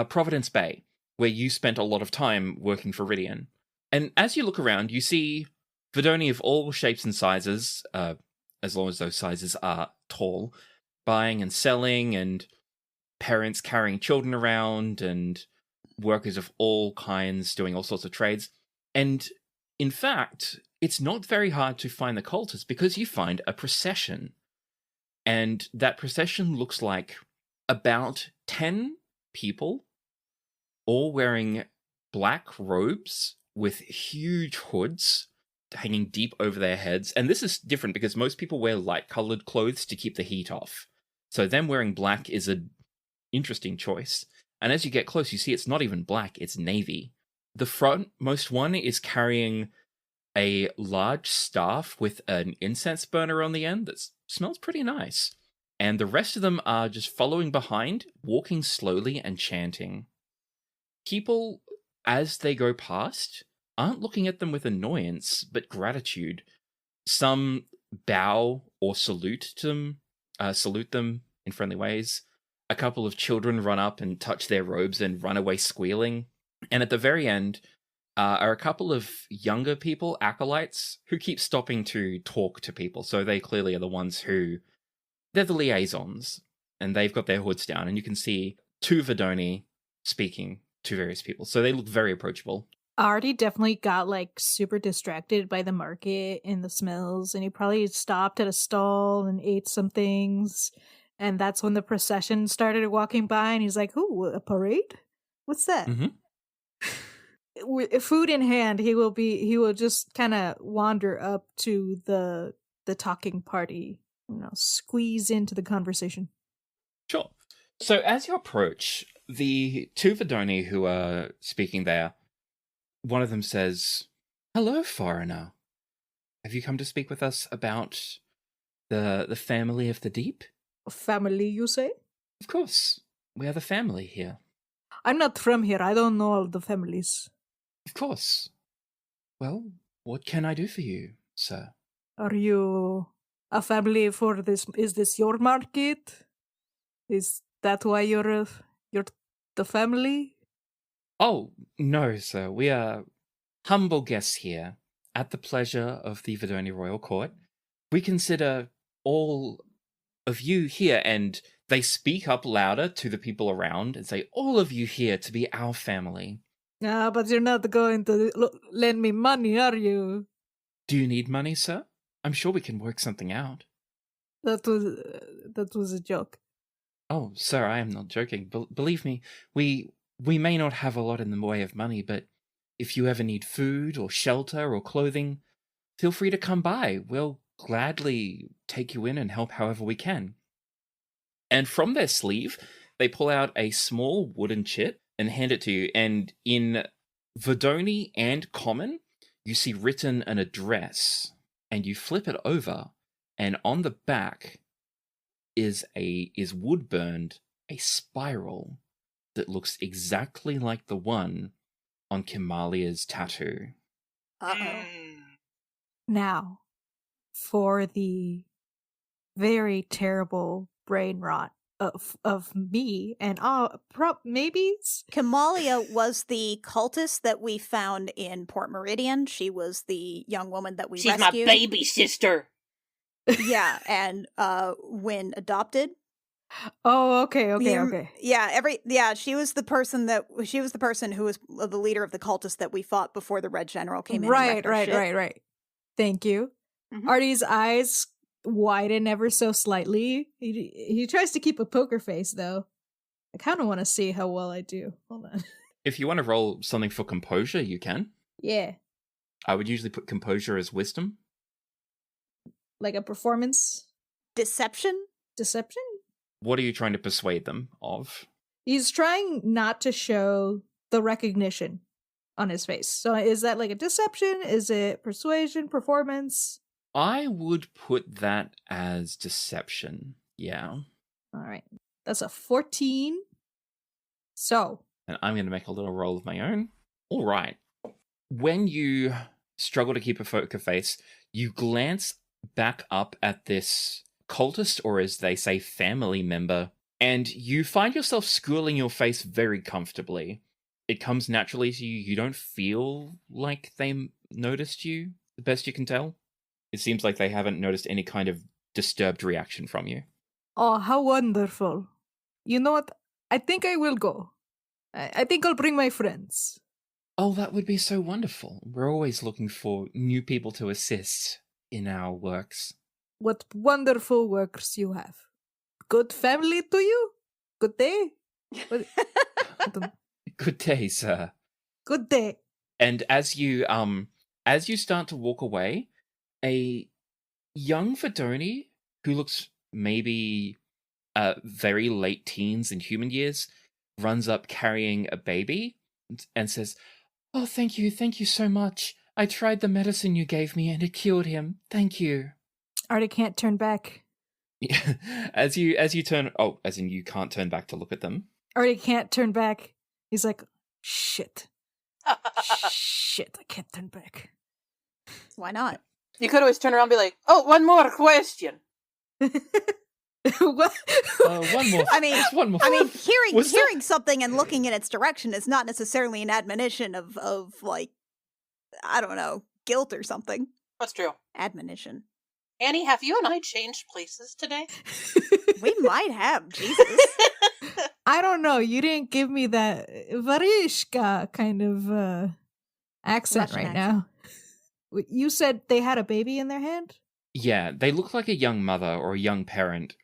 Providence Bay, where you spent a lot of time working for Ridian. And as you look around, you see Verdoni of all shapes and sizes, as long as those sizes are tall, buying and selling, and parents carrying children around, and workers of all kinds doing all sorts of trades. And in fact, it's not very hard to find the cultists because you find a procession And that procession looks like about 10 people, all wearing black robes with huge hoods hanging deep over their heads. And this is different because most people wear light-colored clothes to keep the heat off. So them wearing black is an interesting choice. And as you get close, you see it's not even black, it's navy. The frontmost one is carrying a large staff with an incense burner on the end that smells pretty nice. And the rest of them are just following behind, walking slowly and chanting. People, as they go past, aren't looking at them with annoyance, but gratitude. Some bow or salute them in friendly ways. A couple of children run up and touch their robes and run away squealing. And at the very end are a couple of younger people, acolytes, who keep stopping to talk to people. So they clearly are the ones who... They're the liaisons, and they've got their hoods down, and you can see two Vidoni speaking to various people. So they look very approachable. Artie definitely got like super distracted by the market and the smells, and he probably stopped at a stall and ate some things. And that's when the procession started walking by, and he's like, "Ooh, a parade? What's that?" Mm-hmm. With food in hand, he will just kind of wander up to the talking party, squeeze into the conversation. Sure. So as you approach, the two Vidoni who are speaking there, one of them says, "Hello, foreigner. Have you come to speak with us about the family of the deep?" Family, you say? Of course. We are the family here. I'm not from here. I don't know all the families. Of course. Well, what can I do for you, sir? Are you a family for this? Is this your market? Is that why you're the family? Oh, no, sir. We are humble guests here at the pleasure of the Vidoni Royal Court. We consider all of you here, and they speak up louder to the people around and say, all of you here to be our family. But you're not going to lend me money, are you? Do you need money, sir? I'm sure we can work something out. That was a joke. Oh, sir, I am not joking. Believe me, we may not have a lot in the way of money, but if you ever need food or shelter or clothing, feel free to come by. We'll gladly take you in and help however we can. And from their sleeve, they pull out a small wooden chip and hand it to you. And in Vidoni and Common, you see written an address. And you flip it over, and on the back is wood burned a spiral that looks exactly like the one on Kimalia's tattoo. Uh-oh. Now, for the very terrible brain rot of me and maybe Kimalia was the cultist that we found in Port Meridian. She was the young woman that we She's rescued. my baby sister. Yeah, and when adopted. Oh, okay. Yeah, she was the person who was the leader of the cultists that we fought before the Red General came in. Right. Thank you. Mm-hmm. Artie's eyes widen ever so slightly. He tries to keep a poker face, though. I kind of want to see how well I do. Hold on. If you want to roll something for composure, you can. Yeah. I would usually put composure as wisdom. Like a performance? Deception? What are you trying to persuade them of? He's trying not to show the recognition on his face. So is that like a deception? Is it persuasion, performance? I would put that as deception. Yeah. All right. That's a 14. So. And I'm going to make a little roll of my own. All right. When you struggle to keep a poker face, you glance back up at this cultist, or as they say, family member, and you find yourself schooling your face very comfortably. It comes naturally to you. You don't feel like they noticed you, the best you can tell. It seems like they haven't noticed any kind of disturbed reaction from you. Oh, how wonderful. You know what? I think I will go. I think I'll bring my friends. Oh, that would be so wonderful. We're always looking for new people to assist in our works. What wonderful workers you have. Good family to you? Good day? What- Good day, sir. Good day. And as you start to walk away, a young Fedoni who looks maybe very late teens in human years runs up carrying a baby and says, "Oh, thank you so much. I tried the medicine you gave me and it cured him. Thank you." Artie can't turn back. as you turn, oh, as in you can't turn back to look at them. Artie can't turn back. He's like, shit. Shit, I can't turn back. Why not? You could always turn around and be like, "Oh, one more question." What? One more. I mean, just one more. hearing something and looking in its direction is not necessarily an admonition of like, I don't know, guilt or something. That's true. Admonition. Annie, have you and I changed places today? We might have, Jesus. I don't know. You didn't give me that Varishka kind of accent Russian right now. You said they had a baby in their hand? Yeah, they look like a young mother or a young parent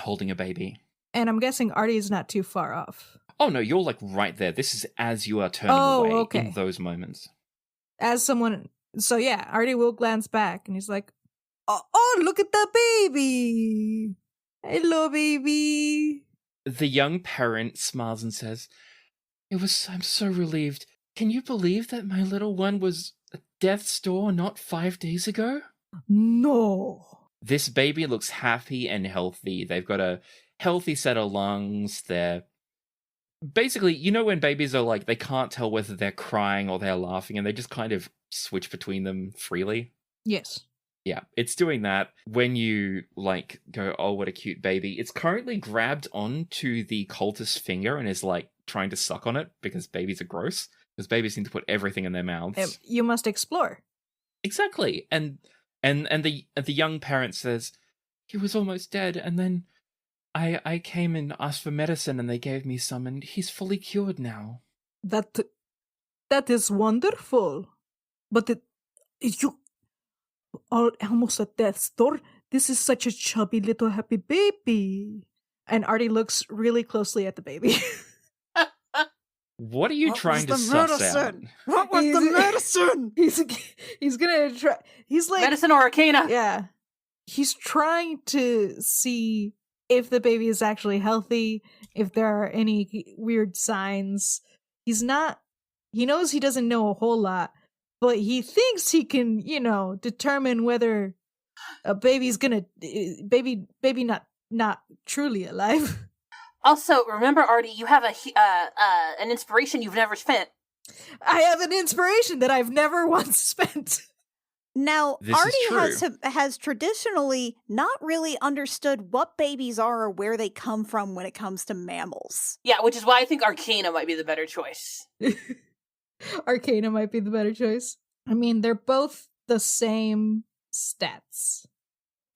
holding a baby. And I'm guessing Artie's not too far off. Oh no, you're like right there. This is as you are turning away in those moments. As someone, so yeah, Artie will glance back and he's like, oh, look at the baby. Hello, baby. The young parent smiles and says, I'm so relieved. Can you believe that my little one was at death's door not 5 days ago? No. This baby looks happy and healthy. They've got a healthy set of lungs. They're basically, you know when babies are like, they can't tell whether they're crying or they're laughing and they just kind of switch between them freely? Yes. Yeah, it's doing that. When you, like, go, oh, what a cute baby, it's currently grabbed onto the cultist's finger and is, like, trying to suck on it because babies are gross. Because babies need to put everything in their mouths. You must explore. Exactly. And the young parent says, he was almost dead, and then I came and asked for medicine and they gave me some and he's fully cured now. That is wonderful. But you are almost at death's door. This is such a chubby little happy baby. And Artie looks really closely at the baby. What are you trying to suss out? What was the medicine? He's gonna try. He's like medicine or arcana. Yeah, he's trying to see if the baby is actually healthy, if there are any weird signs. He's not. He knows he doesn't know a whole lot, but he thinks he can, determine whether a baby's gonna baby not truly alive. Also, remember, Artie, you have an inspiration you've never spent. I have an inspiration that I've never once spent. Now, This Artie has traditionally not really understood what babies are or where they come from when it comes to mammals. Yeah, which is why I think Arcana might be the better choice. Arcana might be the better choice. I mean, they're both the same stats.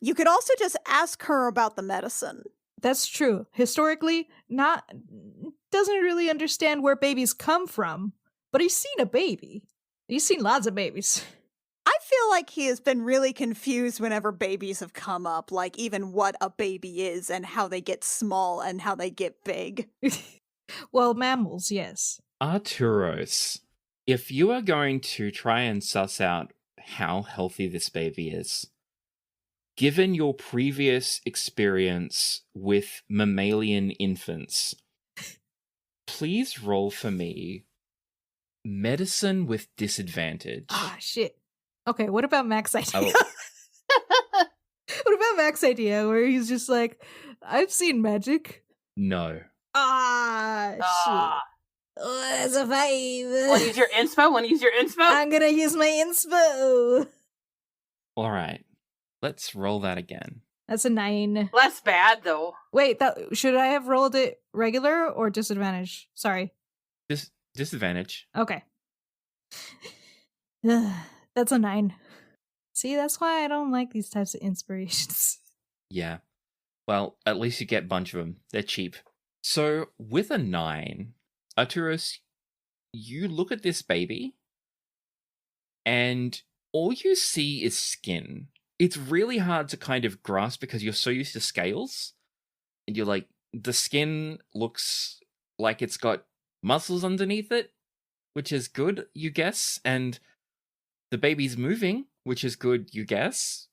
You could also just ask her about the medicine. That's true. Historically, doesn't really understand where babies come from, but he's seen a baby. He's seen lots of babies. I feel like he has been really confused whenever babies have come up, like even what a baby is and how they get small and how they get big. Well, mammals, yes. Arturos, if you are going to try and suss out how healthy this baby is, given your previous experience with mammalian infants, please roll for me medicine with disadvantage. Ah, shit. Okay, what about Mac's idea? Oh. What about Mac's idea where he's just like, I've seen magic. No. Shit. Oh, that's a 5. Want to use your inspo? I'm gonna use my inspo. All right. Let's roll that again. That's a 9. Less bad, though. Wait, should I have rolled it regular or disadvantage? Sorry. Disadvantage. Okay. That's a 9. See, that's why I don't like these types of inspirations. Yeah. Well, at least you get a bunch of them. They're cheap. So, with a 9, Arturos, you look at this baby, and all you see is skin. it's really hard to kind of grasp because you're so used to scales. And you're like, the skin looks like it's got muscles underneath it, which is good, you guess. And the baby's moving, which is good, you guess.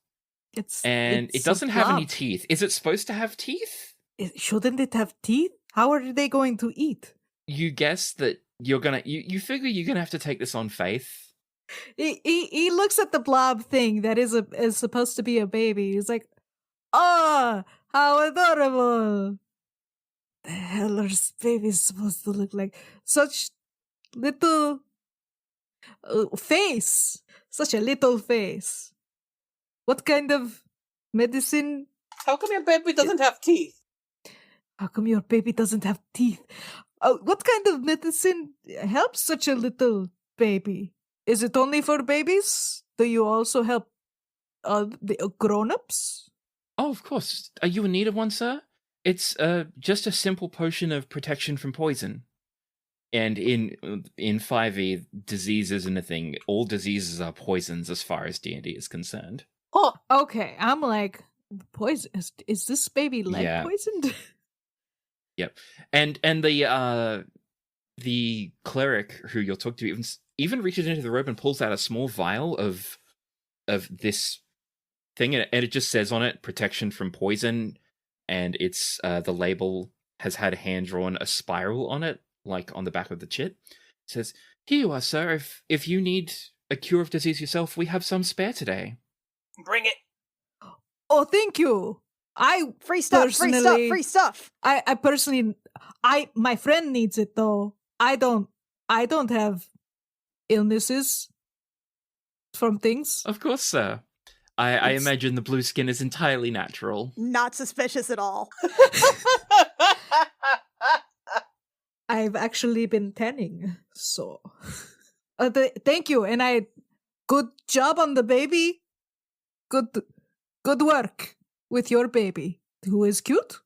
And it doesn't have any teeth. Is it supposed to have teeth? Shouldn't it have teeth? How are they going to eat? You guess that you're gonna. You figure you're gonna have to take this on faith. He looks at the blob thing that is supposed to be a baby. He's like, "Oh, how adorable! The hell are babies supposed to look like? Such little face, such a little face. What kind of medicine? How come your baby doesn't have teeth? How come your baby doesn't have teeth? What kind of medicine helps such a little baby? Is it only for babies? Do you also help the grown-ups? Oh, of course. Are you in need of one, sir? It's just a simple potion of protection from poison. And in 5e, disease isn't a thing. All diseases are poisons as far as D&D is concerned. Oh, okay. I'm like, poison? Is this baby lead poisoned? Yep. And the cleric who you'll talk to even reaches into the robe and pulls out a small vial of this thing, and it just says on it, protection from poison, and it's the label has had hand-drawn a spiral on it, like on the back of the chit. It says, "Here you are, sir. If you need a cure of disease yourself, we have some spare today." Bring it. Oh, thank you. Free stuff. I personally, my friend needs it though. I don't have illnesses from things. Of course, sir. I imagine the blue skin is entirely natural. Not suspicious at all. I've actually been tanning, so thank you, and good job on the baby. Good work with your baby, who is cute.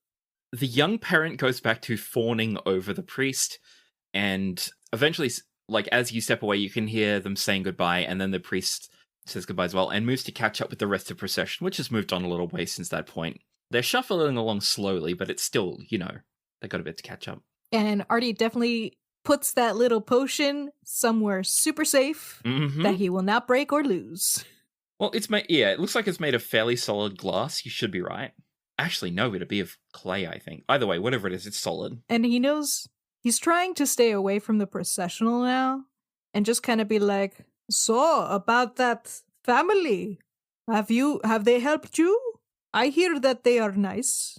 The young parent goes back to fawning over the priest, and eventually, like, as you step away, you can hear them saying goodbye, and then the priest says goodbye as well, and moves to catch up with the rest of the procession, which has moved on a little way since that point. They're shuffling along slowly, but it's still, they got a bit to catch up. And Artie definitely puts that little potion somewhere super safe that he will not break or lose. Well, it looks like it's made of fairly solid glass. You should be right. Actually, no, it'd be of clay, I think. Either way, whatever it is, it's solid. And he knows he's trying to stay away from the processional now and just kind of be like, "So, about that family, have they helped you? I hear that they are nice."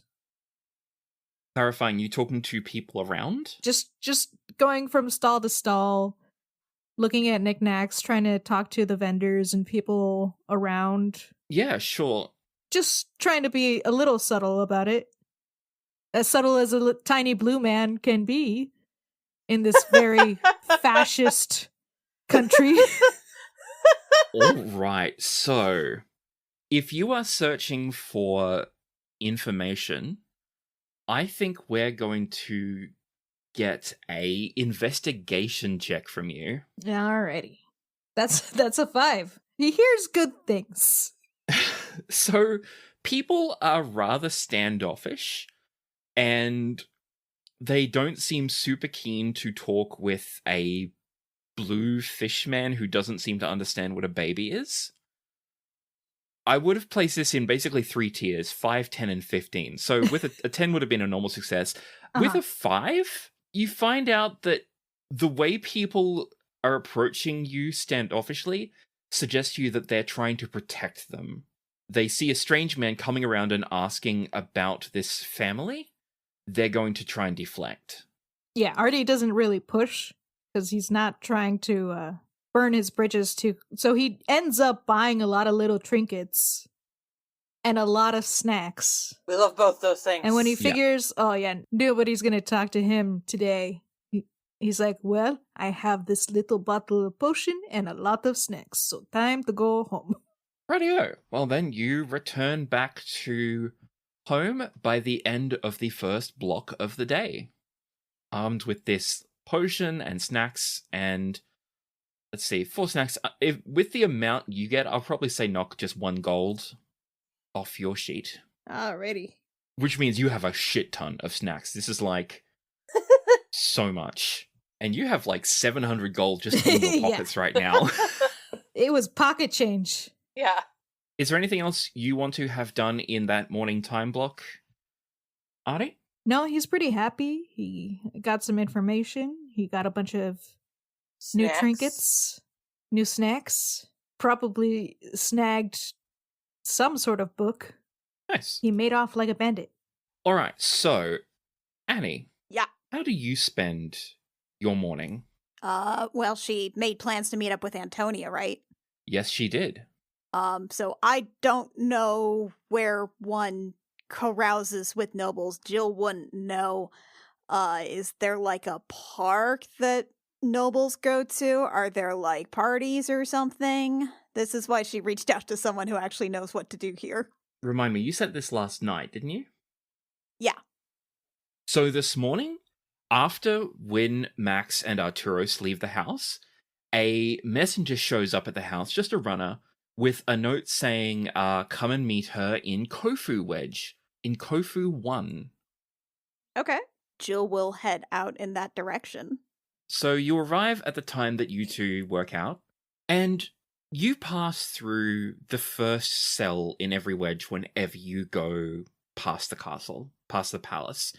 Clarifying, you talking to people around? Just going from stall to stall, looking at knickknacks, trying to talk to the vendors and people around. Yeah, sure. Just trying to be a little subtle about it. As subtle as a tiny blue man can be in this very fascist country. All right, so if you are searching for information, I think we're going to get a investigation check from you. Alrighty. That's a 5. He hears good things. So, people are rather standoffish, and they don't seem super keen to talk with a blue fish man who doesn't seem to understand what a baby is. I would have placed this in basically 3 tiers, 5, 10, and 15. So with a 10 would have been a normal success. With a 5, you find out that the way people are approaching you standoffishly suggests to you that they're trying to protect them. They see a strange man coming around and asking about this family. They're going to try and deflect. Yeah, Artie doesn't really push because he's not trying to burn his bridges too. So he ends up buying a lot of little trinkets and a lot of snacks. We love both those things. And when he figures, nobody's going to talk to him today, he's like, "Well, I have this little bottle of potion and a lot of snacks, so time to go home." Rightio. Well, then you return back to home by the end of the first block of the day, armed with this potion and snacks. And let's see, 4 snacks. With the amount you get, I'll probably say knock just 1 gold off your sheet, Alrighty. which means you have a shit ton of snacks. This is like so much. And you have like 700 gold just in your Yeah. pockets right now. It was pocket change. Yeah. Is there anything else you want to have done in that morning time block, Artie? No, he's pretty happy. He got some information. He got a bunch of new Snacks. trinkets, new snacks, probably snagged some sort of book. Nice. He made off like a bandit. All right, so Annie. Yeah. How do you spend your morning? Well, she made plans to meet up with Antonia, right? Yes, she did. So I don't know where one carouses with nobles. Jill wouldn't know. Is there like a park that nobles go to? Are there like parties or something? This is why she reached out to someone who actually knows what to do here. Remind me, you said this last night, didn't you? Yeah. So this morning, after when Max and Arturos leave the house, a messenger shows up at the house, just a runner, with a note saying, come and meet her in Kofu Wedge, in Kofu 1. Okay. Jill will head out in that direction. So you arrive at the time that you two work out, and you pass through the first cell in every wedge whenever you go past the castle, past the palace.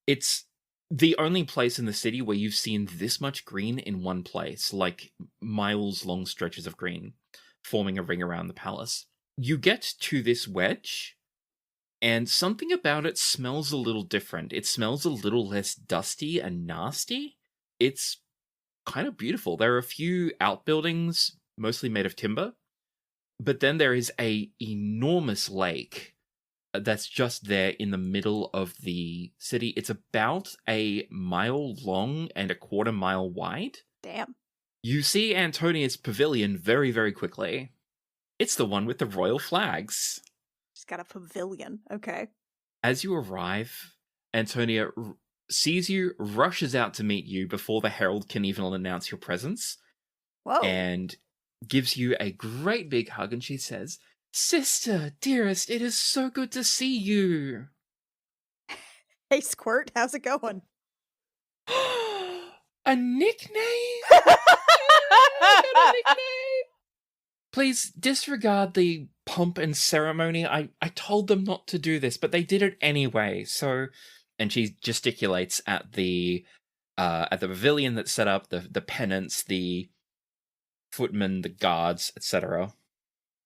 It's the only place in the city where you've seen this much green in one place, like miles-long stretches of green, forming a ring around the palace. You get to this wedge, and something about it smells a little different. It smells a little less dusty and nasty. It's kind of beautiful. There are a few outbuildings, mostly made of timber, but then there is a enormous lake that's just there in the middle of the city. It's about a mile long and a quarter mile wide. Damn. You see Antonia's pavilion very, very quickly. It's the one with the royal flags. She's got a pavilion. Okay. As you arrive, Antonia sees you, rushes out to meet you before the herald can even announce your presence, Whoa. and gives you a great big hug, and she says, "Sister, dearest, it is so good to see you." Hey, Squirt, how's it going? A nickname? Please disregard the pomp and ceremony. I told them not to do this, but they did it anyway. So, and she gesticulates at the pavilion that's set up, the pennants, the footmen, the guards, etc.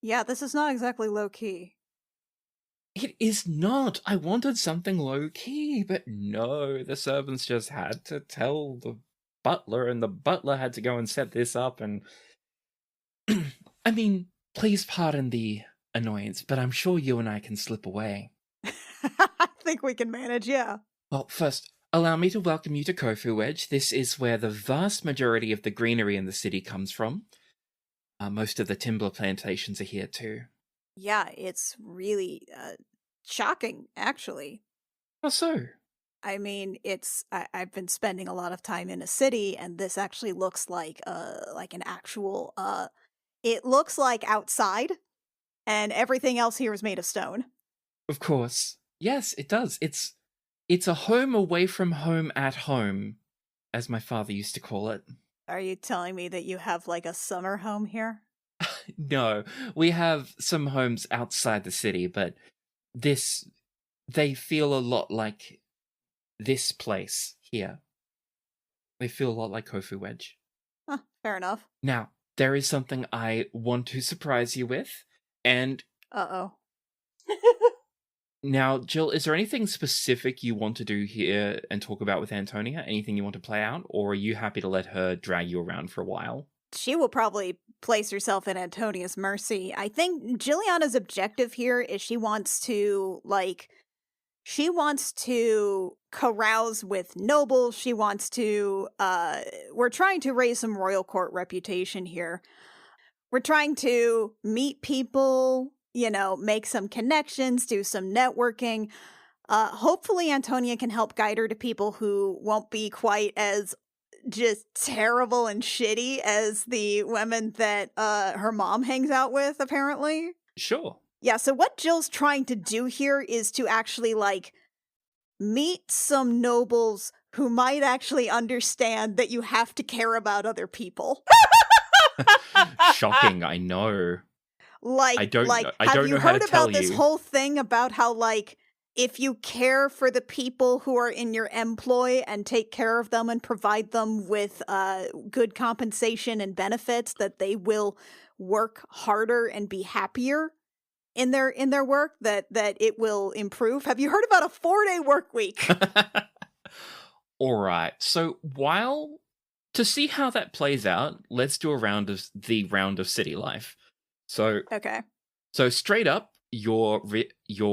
Yeah, this is not exactly low key. It is not. I wanted something low key, but no, the servants just had to tell the butler, and the butler had to go and set this up, and I mean, please pardon the annoyance, but I'm sure you and I can slip away. I think we can manage, yeah. Well, first, allow me to welcome you to Kofu Wedge. This is where the vast majority of the greenery in the city comes from. Most of the timber plantations are here too. Yeah, it's really shocking, actually. How so? I mean, I've been spending a lot of time in a city, and this actually looks like an actual it looks like outside, and everything else here is made of stone. Of course. Yes, it does. It's a home away from home at home, as my father used to call it. Are you telling me that you have like a summer home here? No, we have some homes outside the city, but they feel a lot like this place here. They feel a lot like Kofu Wedge. Huh, fair enough. Now, there is something I want to surprise you with, and Uh-oh. now, Jill, is there anything specific you want to do here and talk about with Antonia? Anything you want to play out? Or are you happy to let her drag you around for a while? She will probably place herself in Antonia's mercy. I think Juliana's objective here is she wants to carouse with nobles. She wants to, we're trying to raise some royal court reputation here. We're trying to meet people, make some connections, do some networking. Hopefully Antonia can help guide her to people who won't be quite as just terrible and shitty as the women that her mom hangs out with, apparently. Sure. Yeah, so what Jill's trying to do here is to actually, like, meet some nobles who might actually understand that you have to care about other people. Shocking, I know. Like, I don't know have you how to heard tell about this you. whole thing about how, like, if you care for the people who are in your employ and take care of them and provide them with good compensation and benefits, that they will work harder and be happier in their work, that it will improve? Have you heard about a 4-day work week? All right. So to see how that plays out, let's do the round of city life. So Okay. So straight up, your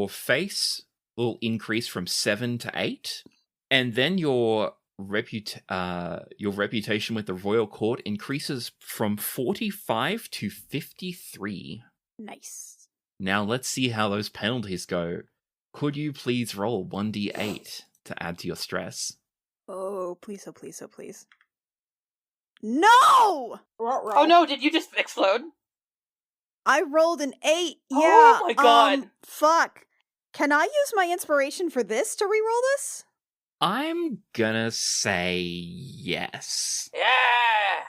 face will increase from 7 to 8, and then your reputation with the royal court increases from 45 to 53. Nice. Now let's see how those penalties go. Could you please roll 1d8 to add to your stress? Oh, please, oh, please, oh, please. No! Oh no, did you just explode? I rolled an 8. Oh Yeah. my god. Fuck. Can I use my inspiration for this to reroll this? I'm gonna say yes. Yeah!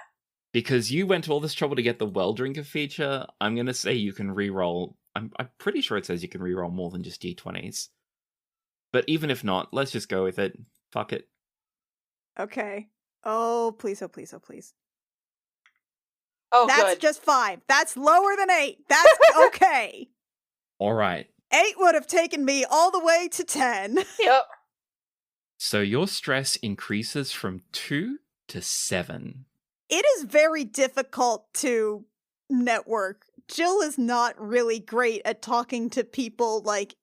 Because you went to all this trouble to get the well drinker feature, I'm gonna say you can reroll. I'm pretty sure it says you can reroll more than just d20s. But even if not, let's just go with it. Fuck it. Okay. Oh, please, oh, please, oh, please. Oh, That's good. just 5. That's lower than 8. That's okay. All right. 8 would have taken me all the way to 10. Yep. So your stress increases from 2 to 7. It is very difficult to network. Jill is not really great at talking to people, like,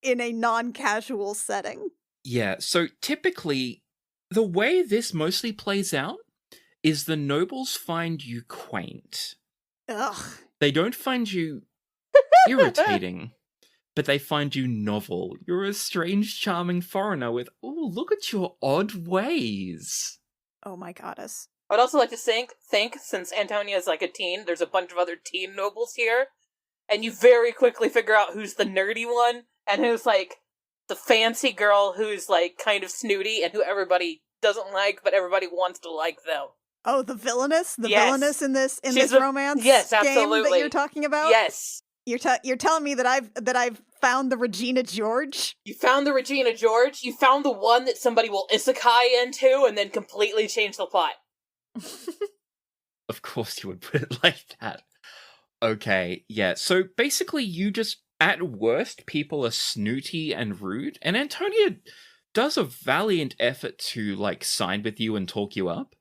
in a non-casual setting. Yeah, so typically, the way this mostly plays out is the nobles find you quaint. Ugh. They don't find you irritating, but they find you novel. You're a strange, charming foreigner with, oh, look at your odd ways. Oh my goddess. I'd also like to think, since Antonia is like a teen, there's a bunch of other teen nobles here, and you very quickly figure out who's the nerdy one, and who's, like, the fancy girl who's, like, kind of snooty, and who everybody doesn't like, but everybody wants to like them. Oh, the villainous? The Yes. villainous in this She's romance yes, game that absolutely. you're talking about? Yes. You're telling me that I've found the Regina George? You found the Regina George, you found the one that somebody will isekai into, and then completely change the plot. Of course you would put it like that. Okay, yeah. So basically you just, at worst, people are snooty and rude, and Antonia does a valiant effort to, like, side with you and talk you up,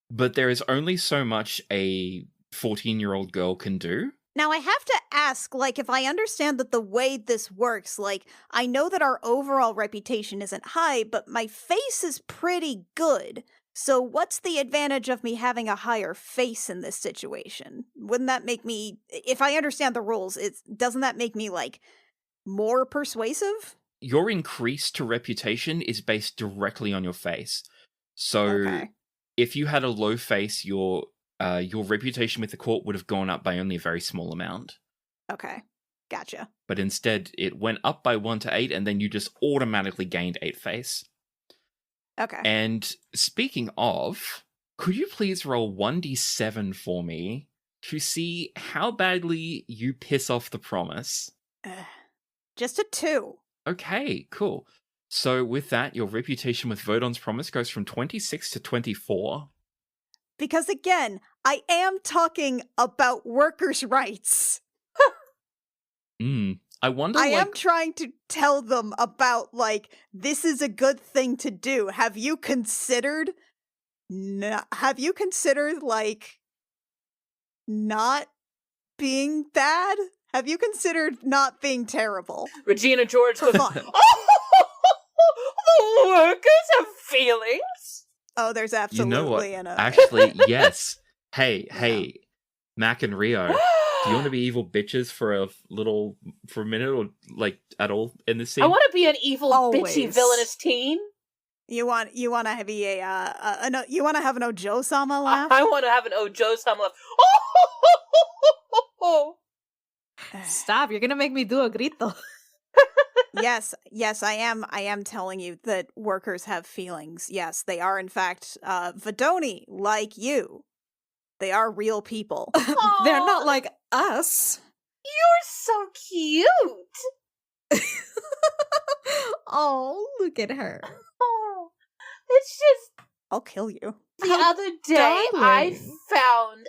but there is only so much a 14-year-old girl can do. Now, I have to ask, like, if I understand that the way this works, like, I know that our overall reputation isn't high, but my face is pretty good. So what's the advantage of me having a higher face in this situation? Wouldn't that make me, if I understand the rules, doesn't that make me, like, more persuasive? Your increase to reputation is based directly on your face. So Okay. if you had a low face, your reputation with the court would have gone up by only a very small amount. Okay. Gotcha. But instead, it went up by 1 to 8, and then you just automatically gained 8 face. Okay. And speaking of, could you please roll 1d7 for me to see how badly you piss off the promise? Just a 2. Okay, cool. So with that, your reputation with Vodon's promise goes from 26 to 24. Because again, I am talking about workers' rights. I wonder, I am trying to tell them about, like, this is a good thing to do. Have you considered, like, not being bad? Have you considered not being terrible? Regina George For goes, fun. the workers have feelings? Oh, there's absolutely you know what? Actually, yes. Hey, Mac and Rio, do you want to be evil bitches for a minute, or, like, at all in this scene? I want to be an evil, Always. bitchy, villainous teen. You want to be you want to have an Ojo-sama laugh? I want to have an Ojo-sama laugh. Stop, you're gonna make me do a grito. Yes, I am telling you that workers have feelings. Yes, they are in fact Vidoni, like you. They are real people. They're not like us. You're so cute. Oh, look at her. Oh, it's just I'll kill you. the How other day I darling. found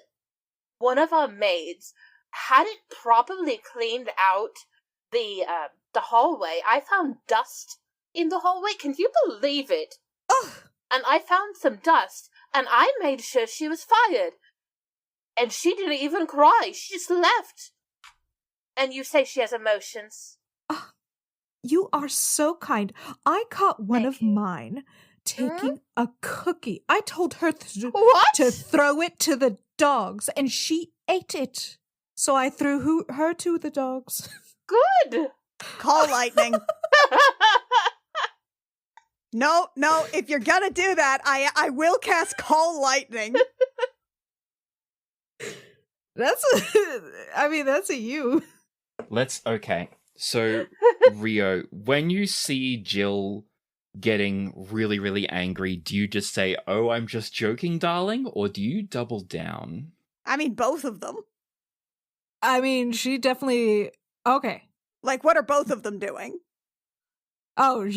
one of our maids hadn't properly cleaned out the hallway. I found dust in the hallway. Can you believe it? Ugh. And I found some dust, and I made sure she was fired. And she didn't even cry. She just left. And you say she has emotions. You are so kind. I caught one Thank of you. mine taking a cookie. I told her What? to throw it to the dogs, and she ate it. So I threw her to the dogs. Good. Call lightning. No, if you're gonna do that, I will cast Call Lightning. That's a you. Okay. So, Rio, when you see Jill getting really, really angry, do you just say, "Oh, I'm just joking, darling," or do you double down? I mean, both of them. I mean, she definitely... Okay. Like, what are both of them doing? Oh,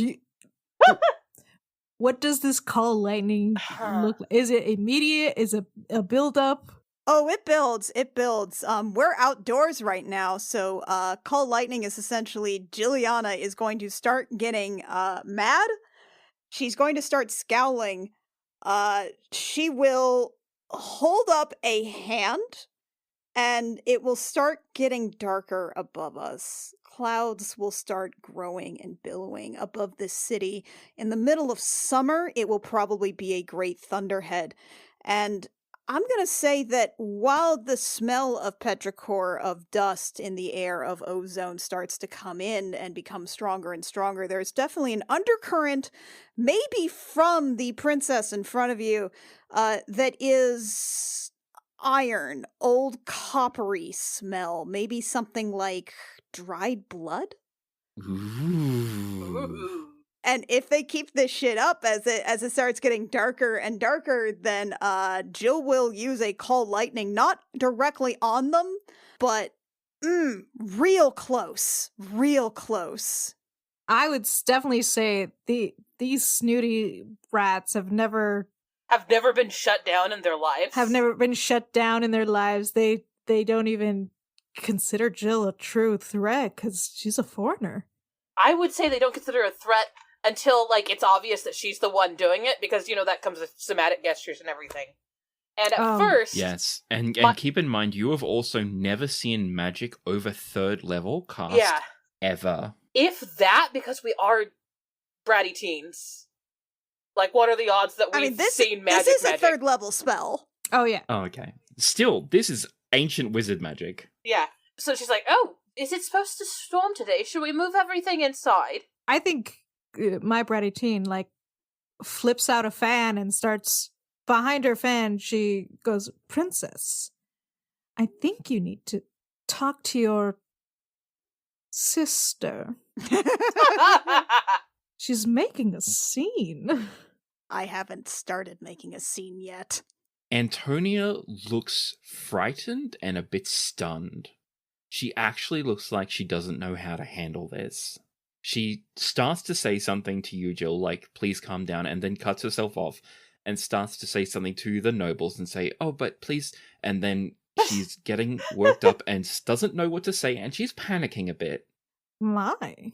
what does this call lightning look like? Is it immediate? Is it a build-up? Oh, it builds. We're outdoors right now, so Call Lightning is essentially Jilliana is going to start getting mad. She's going to start scowling. She will hold up a hand, and it will start getting darker above us. Clouds will start growing and billowing above this city. In the middle of summer, it will probably be a great thunderhead. And I'm going to say that while the smell of petrichor, of dust in the air, of ozone starts to come in and become stronger and stronger, there's definitely an undercurrent, maybe from the princess in front of you, that is iron, old coppery smell, maybe something like dried blood. Ooh. And if they keep this shit up as it starts getting darker and darker, then Jill will use a Call Lightning, not directly on them, but real close. I would definitely say these snooty rats have never been shut down in their lives. have never been shut down in their lives. They don't even consider Jill a true threat because she's a foreigner. I would say they don't consider her a threat until, like, it's obvious that she's the one doing it, because, you know, that comes with somatic gestures and everything. And at first... Yes, and keep in mind, you have also never seen magic over 3rd level cast ever. If that, because we are bratty teens. Like, what are the odds that we've seen magic? This is a 3rd level spell. Oh, yeah. Oh, okay. Still, this is ancient wizard magic. Yeah. So she's like, oh, is it supposed to storm today? Should we move everything inside? I think my bratty teen, like, flips out a fan and starts... Behind her fan, she goes, "Princess, I think you need to talk to your sister. She's making a scene." I haven't started making a scene yet. Antonia looks frightened and a bit stunned. She actually looks like she doesn't know how to handle this. She starts to say something to you, Jill, like, "Please calm down," and then cuts herself off and starts to say something to the nobles and say, "Oh, but please," and then she's getting worked up and doesn't know what to say, and she's panicking a bit. My.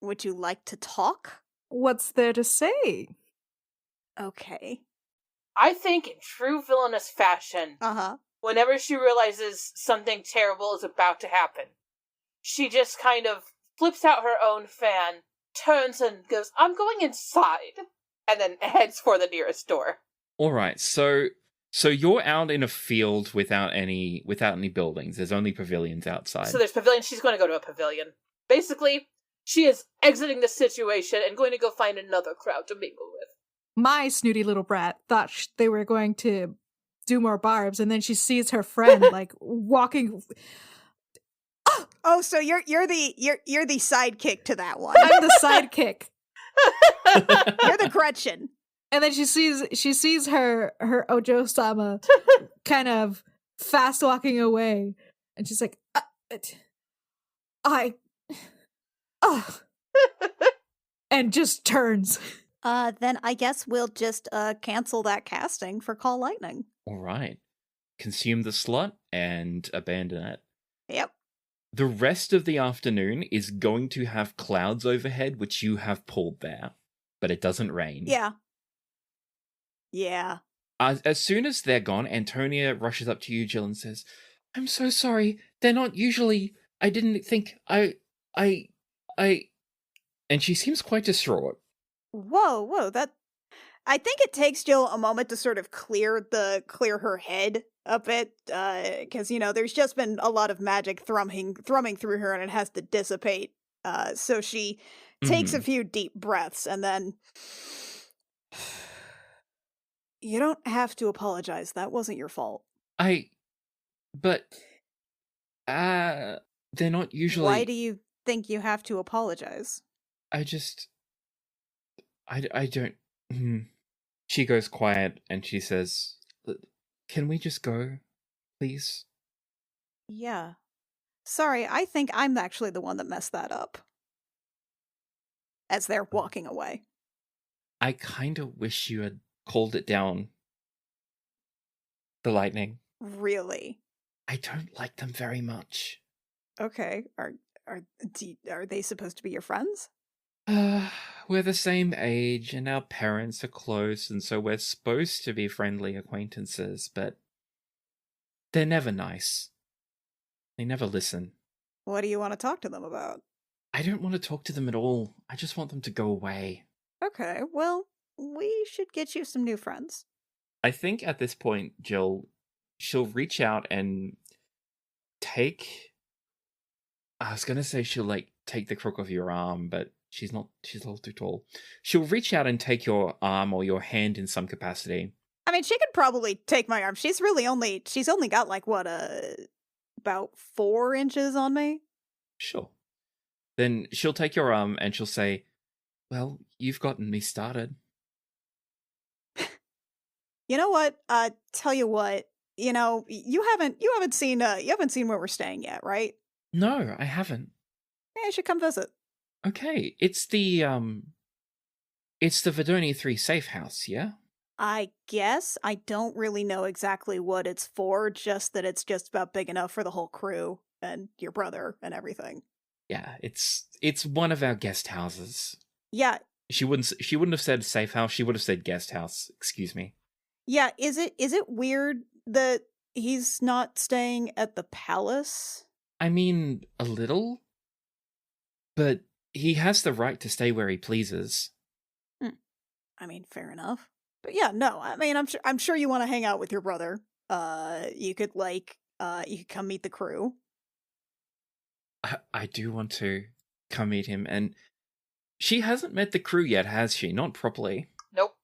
Would you like to talk? What's there to say? Okay. I think in true villainous fashion, whenever she realizes something terrible is about to happen, she just kind of flips out her own fan, turns and goes, "I'm going inside," and then heads for the nearest door. All right, so you're out in a field without any buildings. There's only pavilions outside. So there's pavilions. She's going to go to a pavilion. Basically, she is exiting the situation and going to go find another crowd to mingle with. My snooty little brat thought they were going to do more barbs, and then she sees her friend, like, walking... Oh, so you're the sidekick to that one. I'm the sidekick. You're the Gretchen. And then she sees her Ojo-sama kind of fast walking away, and she's like, and just turns. Then I guess we'll just cancel that casting for Call Lightning. All right. Consume the slot and abandon it. Yep. The rest of the afternoon is going to have clouds overhead, which you have pulled there, but it doesn't rain. Yeah. Yeah. As soon as they're gone, Antonia rushes up to you, Jill, and says, "I'm so sorry. They're not usually. I didn't think. I. And she seems quite distraught. Whoa, that... I think it takes Jill a moment to sort of clear her head a bit, because, there's just been a lot of magic thrumming through her and it has to dissipate. So she takes a few deep breaths and then... You don't have to apologize. That wasn't your fault. But, they're not usually... Why do you think you have to apologize? I don't... She goes quiet and she says, "Can we just go, please?" Yeah. Sorry, I think I'm actually the one that messed that up. As they're walking away. I kind of wish you had called it down. The lightning. Really? I don't like them very much. Okay. Are they supposed to be your friends? We're the same age and our parents are close, and so we're supposed to be friendly acquaintances, but they're never nice. They never listen. What do you want to talk to them about? I don't want to talk to them at all. I just want them to go away. Okay, well, we should get you some new friends. I think at this point, Jill, she'll reach out and take... I was going to say she'll, take the crook of your arm, but she's not. She's a little too tall. She'll reach out and take your arm or your hand in some capacity. I mean, she could probably take my arm. She's only got, about 4 inches on me? Sure. Then she'll take your arm and she'll say, "Well, you've gotten me started." You know what? Tell you what. You haven't seen where we're staying yet, right? No, I haven't. Yeah, you should come visit. Okay, it's the Vidoni 3 safe house, yeah? I guess. I don't really know exactly what it's for, just that it's just about big enough for the whole crew and your brother and everything. Yeah, it's one of our guest houses. Yeah. She wouldn't have said safe house, she would have said guest house, excuse me. Yeah, is it weird that he's not staying at the palace? I mean, a little, but he has the right to stay where he pleases. I mean, fair enough. But yeah, no, I mean, I'm sure you want to hang out with your brother. You could come meet the crew. I do want to come meet him, and she hasn't met the crew yet, has she? Not properly. Nope.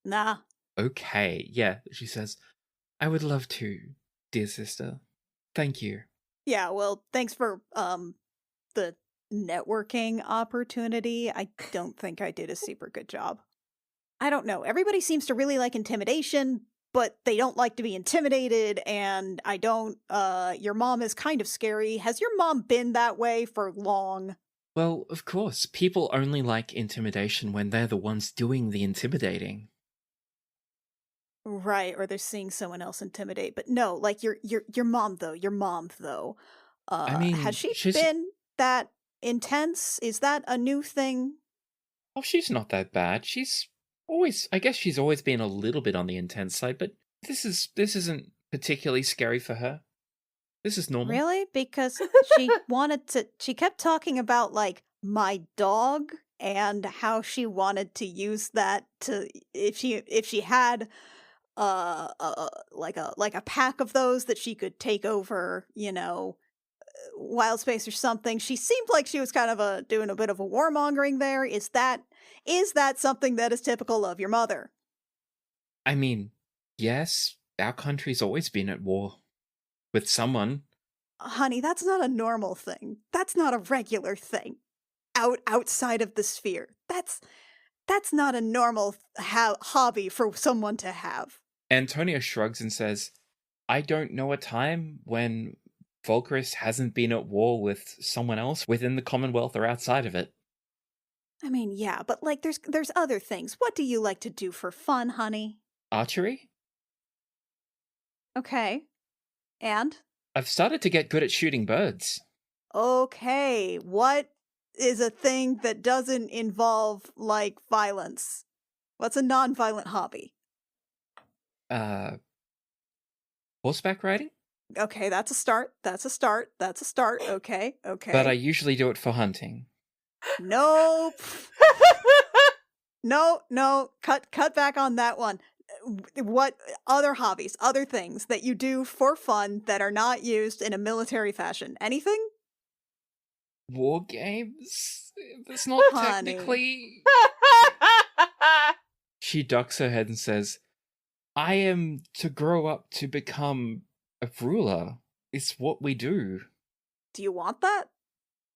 Nah. Okay, yeah, she says, "I would love to, dear sister. Thank you." Yeah, well, thanks for the networking opportunity. I don't think I did a super good job. I don't know. Everybody seems to really like intimidation, but they don't like to be intimidated, and I don't... your mom is kind of scary. Has your mom been that way for long? Well, of course, people only like intimidation when they're the ones doing the intimidating. Right, or they're seeing someone else intimidate. But no, your mom though. I mean, has she she's... been that intense? Is that a new thing? Oh, she's not that bad. I guess she's always been a little bit on the intense side, but this isn't particularly scary for her. This is normal. Really? Because she kept talking about, my dog and how she wanted to use that to, if she had a pack of those that she could take over, wild space or something. She seemed like she was kind of doing a bit of a warmongering there. Is that something that is typical of your mother? I mean, yes, our country's always been at war with someone. honey, that's not a normal thing. That's not a regular thing. Outside of the sphere. That's not a normal hobby for someone to have. Antonia shrugs and says, I don't know a time when Vulkarus hasn't been at war with someone else within the Commonwealth or outside of it. I mean, yeah, but like there's other things. What do you like to do for fun, honey? Archery? Okay. And? I've started to get good at shooting birds. Okay. What is a thing that doesn't involve, like, violence? What's a non-violent hobby? Horseback riding? Okay, that's a start. That's a start. That's a start. Okay. But I usually do it for hunting. Nope. No. Cut back on that one. What other hobbies, other things that you do for fun that are not used in a military fashion? Anything? War games? That's not Honey. technically... She ducks her head and says, I am to grow up to become a ruler. It's what we do. Do you want that?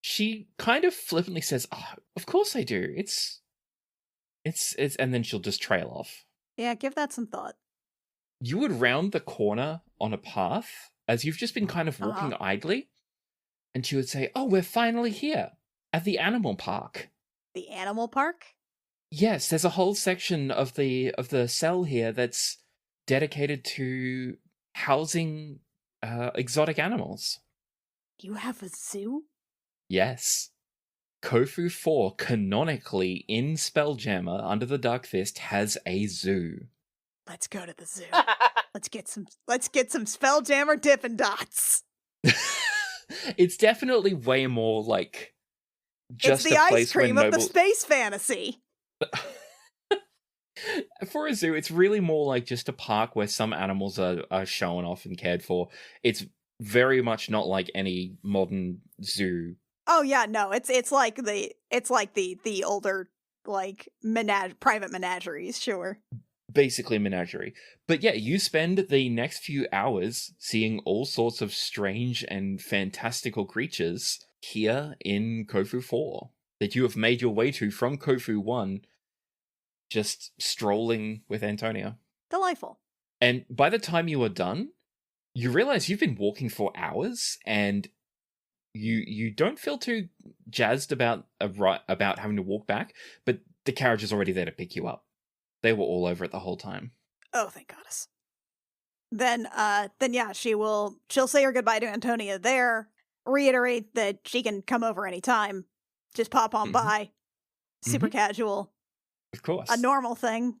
She kind of flippantly says, oh, of course I do. It's, and then she'll just trail off. Yeah, give that some thought. You would round the corner on a path as you've just been kind of walking idly, and she would say, oh, we're finally here at the animal park. The animal park? Yes, there's a whole section of the cell here that's dedicated to housing exotic animals. You have a zoo? Yes. Kofu 4, canonically in Spelljammer under the Dark Fist, has a zoo. Let's go to the zoo. Let's get some Spelljammer Dippin' Dots. It's definitely way more like just it's the a place ice cream where of the space fantasy. For a zoo, it's really more like just a park where some animals are shown off and cared for. It's very much not like any modern zoo. Oh yeah, no, it's like the older like private menageries, sure. Basically menagerie. But yeah, you spend the next few hours seeing all sorts of strange and fantastical creatures here in Kofu 4 that you have made your way to from Kofu 1, just strolling with Antonia. Delightful. And by the time you are done, you realize you've been walking for hours and you don't feel too jazzed about having to walk back, but the carriage is already there to pick you up. They were all over it the whole time. Oh, thank goddess. Then yeah, she'll say her goodbye to Antonia there, reiterate that she can come over anytime, just pop on by, super casual. Of course. A normal thing.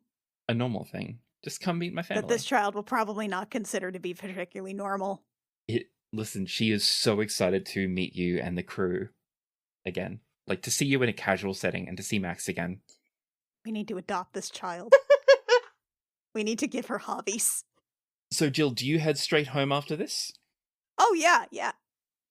A normal thing. Just come meet my family. That this child will probably not consider to be particularly normal. Listen, she is so excited to meet you and the crew again. Like, to see you in a casual setting and to see Max again. We need to adopt this child. We need to give her hobbies. So, Jill, do you head straight home after this? Oh, yeah.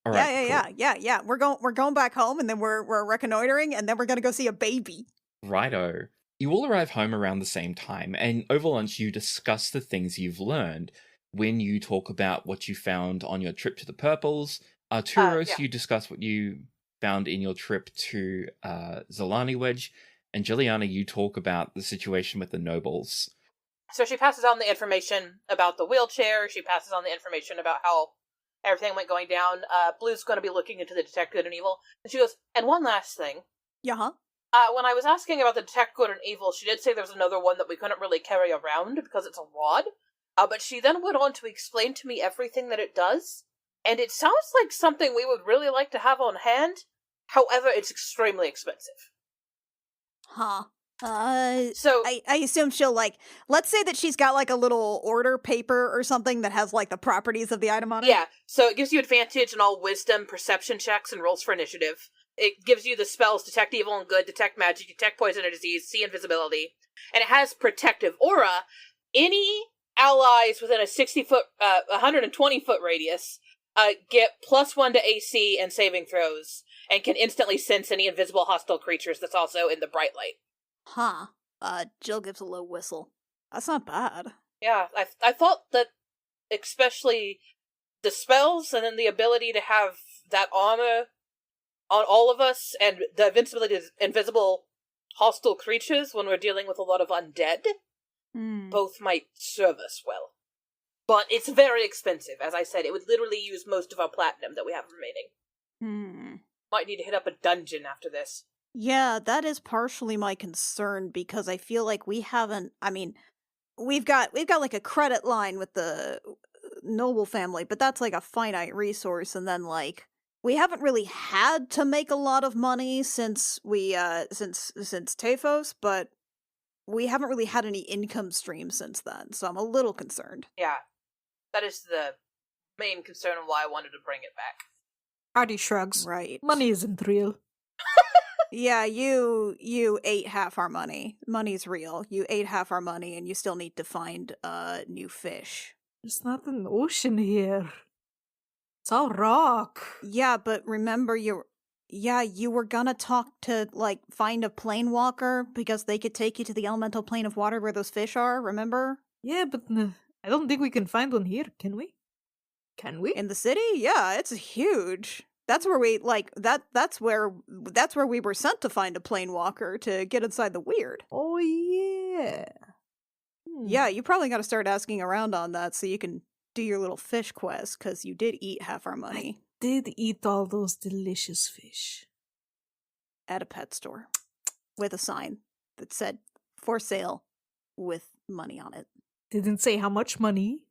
All right, Yeah. We're going back home, and then we're reconnoitering, and then we're gonna go see a baby. Righto. You all arrive home around the same time, and over lunch you discuss the things you've learned. When you talk about what you found on your trip to the Purples, Arturos, you discuss what you found in your trip to Zolani Wedge, and Juliana, you talk about the situation with the nobles. So she passes on the information about the wheelchair, she passes on the information about how everything went going down. Blue's going to be looking into the Detect Good and Evil, and she goes, and one last thing. Yeah. When I was asking about the Detect Good and Evil, she did say there was another one that we couldn't really carry around because it's a rod. But she then went on to explain to me everything that it does, and it sounds like something we would really like to have on hand. However, it's extremely expensive. Huh. So I assume she'll let's say that she's got like a little order paper or something that has like the properties of the item on it. Yeah, so it gives you advantage in all wisdom, perception checks, and rolls for initiative. It gives you the spells Detect Evil and Good, Detect Magic, Detect Poison and Disease, See Invisibility, and it has Protective Aura. Any allies within a 60-foot, 120-foot radius get +1 to AC and saving throws, and can instantly sense any invisible hostile creatures that's also in the bright light. Huh. Jill gives a low whistle. That's not bad. Yeah, I thought that especially the spells and then the ability to have that armor on all of us and the invincibility to invisible hostile creatures when we're dealing with a lot of undead, both might serve us well. But it's very expensive. As I said, it would literally use most of our platinum that we have remaining. Might need to hit up a dungeon after this. Yeah, that is partially my concern because I feel like we haven't. I mean, we've got like a credit line with the noble family, but that's like a finite resource, and then like we haven't really had to make a lot of money since since Tefos, but we haven't really had any income stream since then, so I'm a little concerned. Yeah, that is the main concern why I wanted to bring it back. Artie shrugs. Right. Money isn't real. Yeah, you ate half our money. Money's real. You ate half our money, and you still need to find new fish. There's not an ocean here. It's all rock. Yeah, but remember you were gonna talk to, like, find a plane walker because they could take you to the elemental plane of water where those fish are, remember? Yeah, but I don't think we can find one here, can we? Can we? In the city? Yeah, it's huge. That's where we, like, that's where we were sent to find a plane walker to get inside the weird. Oh, yeah. Yeah, you probably gotta start asking around on that so you can do your little fish quest, because you did eat half our money. Did eat all those delicious fish. At a pet store. With a sign that said, for sale, with money on it. Didn't say how much money.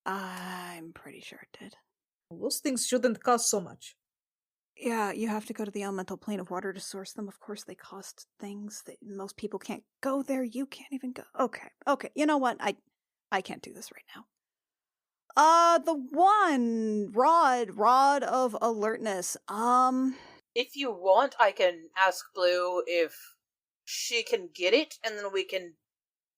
I'm pretty sure it did. Those things shouldn't cost so much. Yeah, you have to go to the elemental plane of water to source them. Of course, they cost things that most people can't go there. You can't even go. Okay. You know what? I can't do this right now. The one rod of alertness. If you want, I can ask Blue if she can get it, and then we can,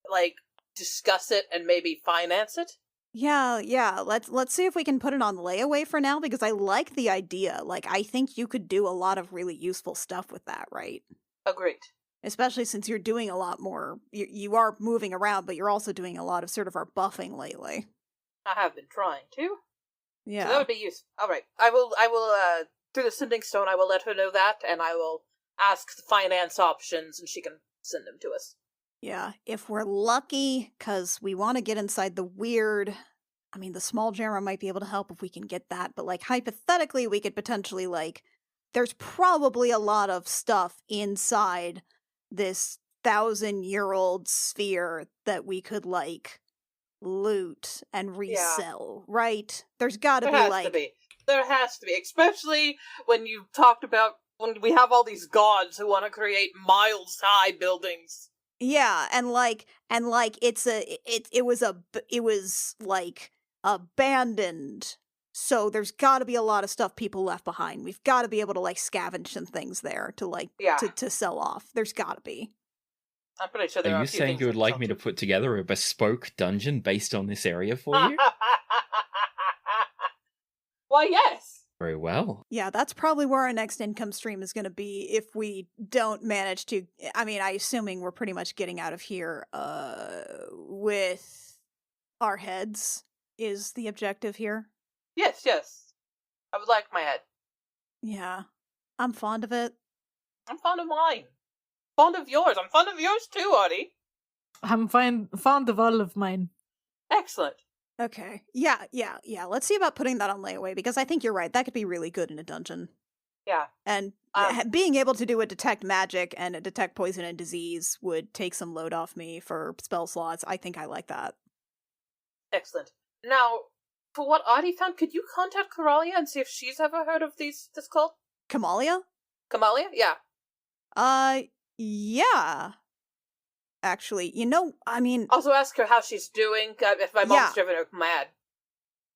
like, discuss it and maybe finance it. Yeah. Let's see if we can put it on layaway for now, because I like the idea. Like, I think you could do a lot of really useful stuff with that, right? Agreed. Especially since you're doing a lot more. You are moving around, but you're also doing a lot of sort of our buffing lately. I have been trying to. Yeah. So that would be useful. Alright. I will, through the sending stone, I will let her know that, and I will ask the finance options, and she can send them to us. Yeah, if we're lucky, because we want to get inside the weird. I mean, the small jammer might be able to help if we can get that, but, like, hypothetically, we could potentially, like, there's probably a lot of stuff inside this 1,000-year-old sphere that we could, like, loot and resell, right? There's gotta be, like... There has to be, especially when you talked about when we have all these gods who want to create miles-high buildings. Yeah, and like it was like abandoned. So there's got to be a lot of stuff people left behind. We've got to be able to, like, scavenge some things there to, like, to sell off. There's got to be. I'm pretty sure there are. Are you saying you would like me to put together a bespoke dungeon based on this area for you? Why, yes. Very well. Yeah, that's probably where our next income stream is going to be if we don't manage to... I mean, assuming we're pretty much getting out of here with our heads is the objective here. Yes. I would like my head. Yeah. I'm fond of it. I'm fond of mine. Fond of yours. I'm fond of yours too, Artie. I'm fond of all of mine. Excellent. Okay. Yeah. Let's see about putting that on layaway, because I think you're right. That could be really good in a dungeon. Yeah. And being able to do a detect magic and a detect poison and disease would take some load off me for spell slots. I think I like that. Excellent. Now, for what Artie found, could you contact Coralia and see if she's ever heard of this cult? Kamalia? Kamalia? Yeah. Yeah. Actually, I mean... Also ask her how she's doing, if my mom's driven her mad.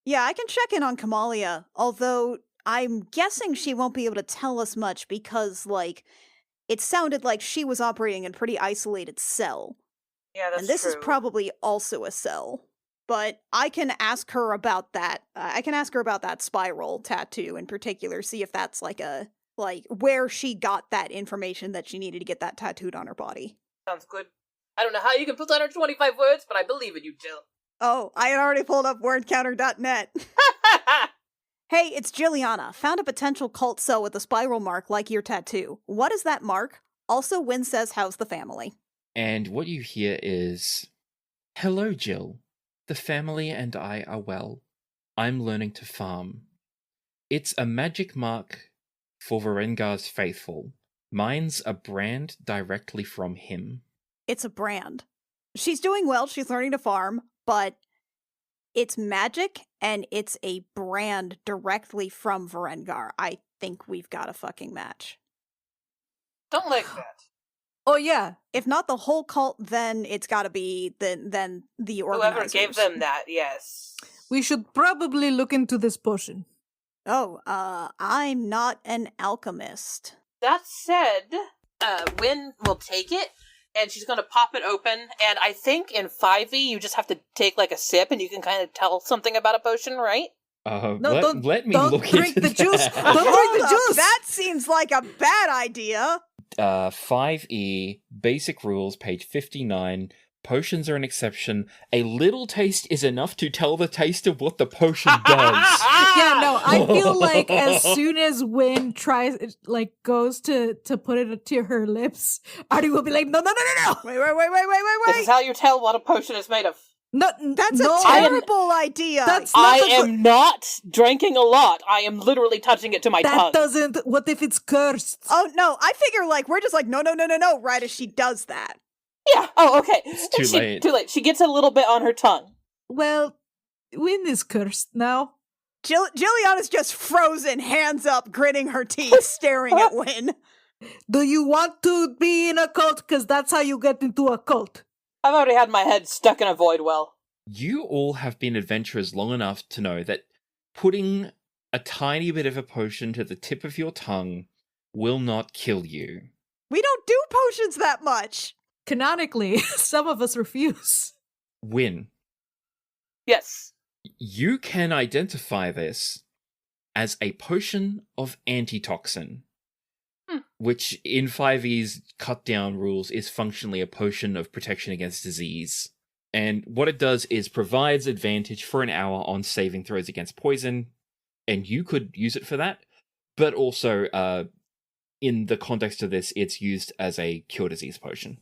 Yeah, I can check in on Kamalia, although I'm guessing she won't be able to tell us much because, like, it sounded like she was operating in a pretty isolated cell. Yeah, that's true. And this is probably also a cell. But I can ask her about that. I can ask her about that spiral tattoo in particular, see if that's where she got that information that she needed to get that tattooed on her body. Sounds good. I don't know how you can put that under 25 words, but I believe in you, Jill. Oh, I had already pulled up wordcounter.net. Hey, it's Jilliana. Found a potential cult cell with a spiral mark like your tattoo. What is that mark? Also, Wynn says, how's the family? And what you hear is, "Hello, Jill. The family and I are well. I'm learning to farm. It's a magic mark for Varengar's faithful. Mine's a brand directly from him." It's a brand. She's doing well, she's learning to farm, but it's magic and it's a brand directly from Varengar. I think we've got a fucking match. Don't like that. Oh, yeah. If not the whole cult, then it's gotta be then the organizers. Whoever gave them that, yes. We should probably look into this potion. Oh, I'm not an alchemist. That said, Wynn will take it, and she's going to pop it open, and I think in 5e you just have to take like a sip and you can kind of tell something about a potion, right? No, Let me don't look drink into the juice. that. Don't drink the Hold up, juice. that seems like a bad idea. 5e, basic rules, page 59. Potions are an exception. A little taste is enough to tell the taste of what the potion does. Yeah, no, I feel like as soon as Wynn tries, like, goes to put it to her lips, Artie will be like, no. Wait. This is how you tell what a potion is made of. No, That's no, a terrible idea. That's I not a am not drinking a lot. I am literally touching it to my tongue. That doesn't. What if it's cursed? Oh, no, I figure, like, we're just like, no, right as she does that. Yeah. Oh, okay. It's too late. Too late. She gets a little bit on her tongue. Well, Wynn is cursed now. Jilliana's just frozen, hands up, gritting her teeth, staring at Wynn. Do you want to be in a cult? Because that's how you get into a cult. I've already had my head stuck in a void well. You all have been adventurers long enough to know that putting a tiny bit of a potion to the tip of your tongue will not kill you. We don't do potions that much. Canonically, some of us refuse. Win. Yes. You can identify this as a potion of antitoxin, which in 5e's cut down rules is functionally a potion of protection against disease. And what it does is provides advantage for an hour on saving throws against poison, and you could use it for that, but also in the context of this, it's used as a cure disease potion.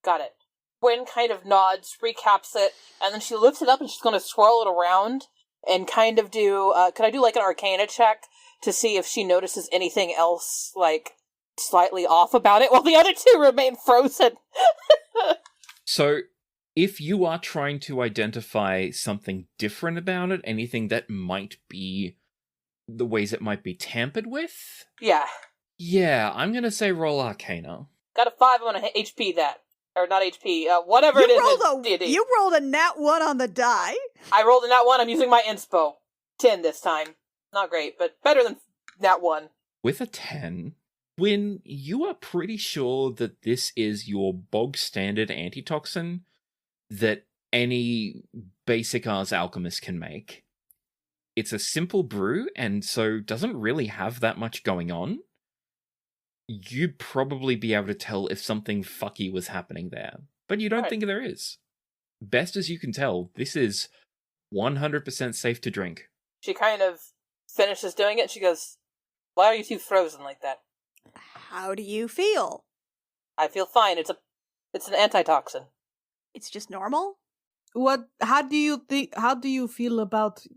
Got it. Gwen kind of nods, recaps it, and then she lifts it up and she's going to swirl it around and kind of do, could I do like an Arcana check to see if she notices anything else, like, slightly off about it while the other two remain frozen? So, if you are trying to identify something different about it, anything that might be the ways it might be tampered with? Yeah. I'm gonna say roll Arcana. Got a 5, I'm going to HP that. Or not HP, whatever it is. You rolled a nat 1 on the die. I rolled a nat 1, I'm using my inspo. 10 this time. Not great, but better than nat 1. With a 10, Wynn, you are pretty sure that this is your bog standard antitoxin that any basic Ars alchemist can make. It's a simple brew, and so doesn't really have that much going on. You'd probably be able to tell if something fucky was happening there, but you don't think there is. Best as you can tell, this is 100% safe to drink. She kind of finishes doing it, and she goes, "Why are you two frozen like that?" How do you feel? I feel fine. It's an antitoxin. It's just normal? How do you feel about,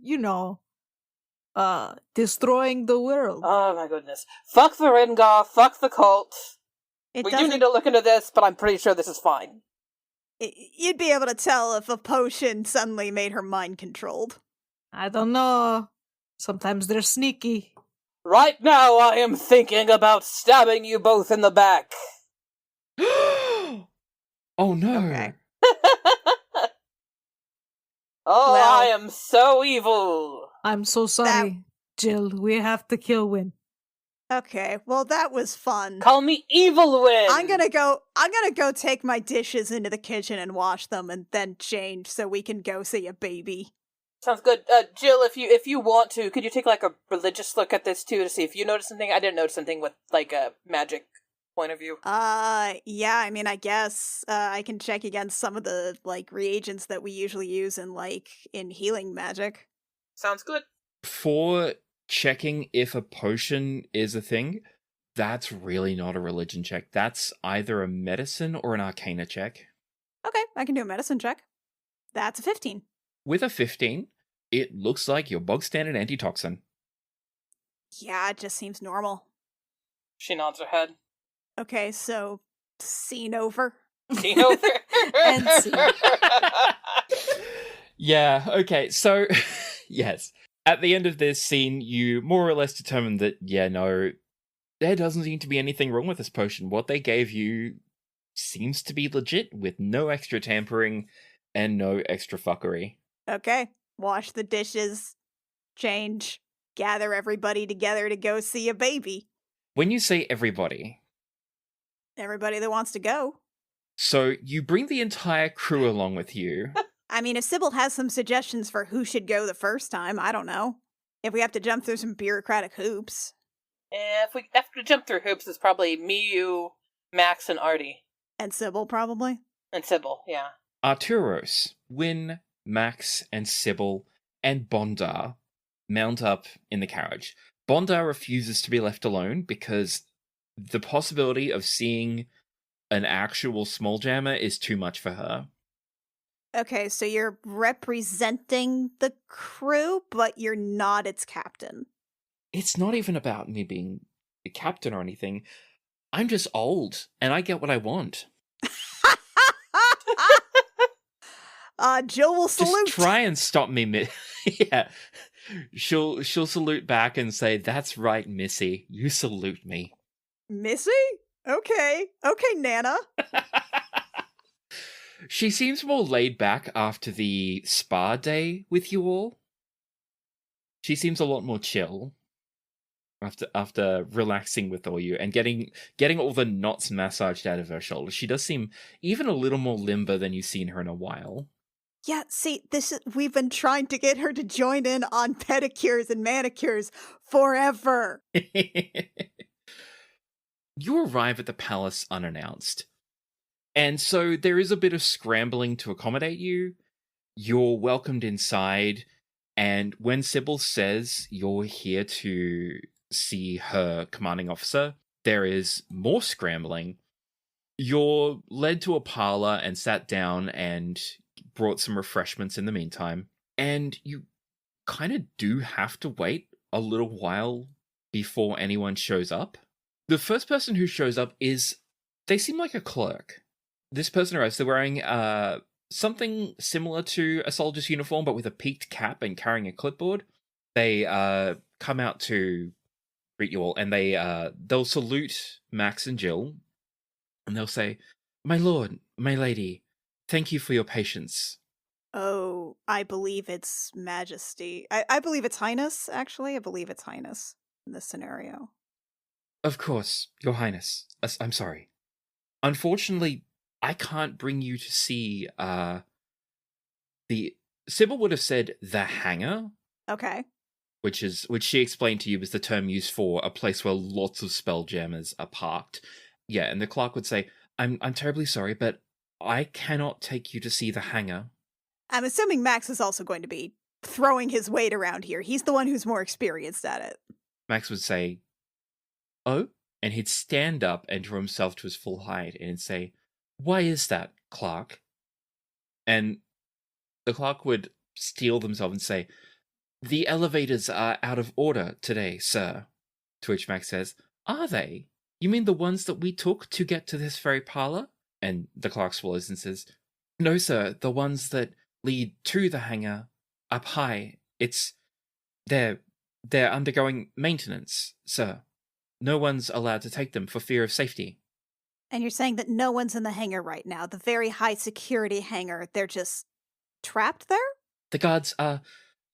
destroying the world? Oh my goodness. Fuck the Rengar, fuck the cult. We do need to look into this, but I'm pretty sure this is fine. You'd be able to tell if a potion suddenly made her mind controlled. I don't know. Sometimes they're sneaky. Right now I am thinking about stabbing you both in the back. Oh no. Okay. Oh, Well, I am so evil. I'm so sorry, Jill. We have to kill Wynn. Okay, well that was fun. Call me Evil Win. I'm gonna go take my dishes into the kitchen and wash them and then change so we can go see a baby. Sounds good. Jill, if you want to, could you take like a religious look at this too to see if you notice something? I didn't notice something with like a magic point of view. Yeah, I mean, I guess I can check against some of the like reagents that we usually use in healing magic. Sounds good. For checking if a potion is a thing, that's really not a religion check. That's either a medicine or an arcana check. Okay, I can do a medicine check. That's a 15. With a 15, it looks like your bog standard antitoxin. Yeah, it just seems normal. She nods her head. Okay, so scene over. Scene over. And scene. Yeah, okay, so, yes. At the end of this scene, you more or less determine that, yeah, no, there doesn't seem to be anything wrong with this potion. What they gave you seems to be legit, with no extra tampering and no extra fuckery. Okay, wash the dishes, change, gather everybody together to go see a baby. When you say everybody, Everybody that wants to go. so you bring the entire crew along with you. I mean, if Sybil has some suggestions for who should go the first time, I don't know. If we have to jump through some bureaucratic hoops. If we have to jump through hoops, it's probably me, you, Max, and Artie. And Sybil, probably. And Sybil, yeah. Arturos, Wynne, Max, and Sybil, and Bondar mount up in the carriage. Bondar refuses to be left alone because the possibility of seeing an actual small jammer is too much for her. Okay, so you're representing the crew, but you're not its captain. It's not even about me being the captain or anything. I'm just old, and I get what I want. Jill will salute. Just try and stop me. Yeah, she'll salute back and say, "That's right, Missy. You salute me." Missy? Okay, Nana. She seems more laid back after the spa day with you all. She seems a lot more chill after relaxing with all you and getting all the knots massaged out of her shoulders. She does seem even a little more limber than you've seen her in a while. Yeah, see, we've been trying to get her to join in on pedicures and manicures forever. You arrive at the palace unannounced. And so there is a bit of scrambling to accommodate you. You're welcomed inside, and when Sybil says you're here to see her commanding officer, there is more scrambling. You're led to a parlor and sat down and brought some refreshments in the meantime. And you kind of do have to wait a little while before anyone shows up. The first person who shows up they seem like a clerk. This person arrives, they're wearing something similar to a soldier's uniform, but with a peaked cap and carrying a clipboard. They come out to greet you all, and they'll salute Max and Jill, and they'll say, "My lord, my lady, thank you for your patience." Oh, I believe it's Majesty. I believe it's Highness, actually. I believe it's Highness in this scenario. Of course, your highness. I'm sorry. Unfortunately, I can't bring you to see Sybil would have said the hangar. Okay. Which she explained to you was the term used for a place where lots of spelljammers are parked. Yeah, and the clerk would say, I'm terribly sorry, but I cannot take you to see the hangar. I'm assuming Max is also going to be throwing his weight around here. He's the one who's more experienced at it. Max would say, "Oh?" And he'd stand up and draw himself to his full height and say, "Why is that, clerk?" And the clerk would steel themselves and say, "The elevators are out of order today, sir." To which Max says, "Are they? You mean the ones that we took to get to this very parlor?" And the clerk swallows and says, "No, sir, the ones that lead to the hangar up high. They're undergoing maintenance, sir. No one's allowed to take them for fear of safety." And you're saying that no one's in the hangar right now, the very high security hangar. They're just trapped there? The guards are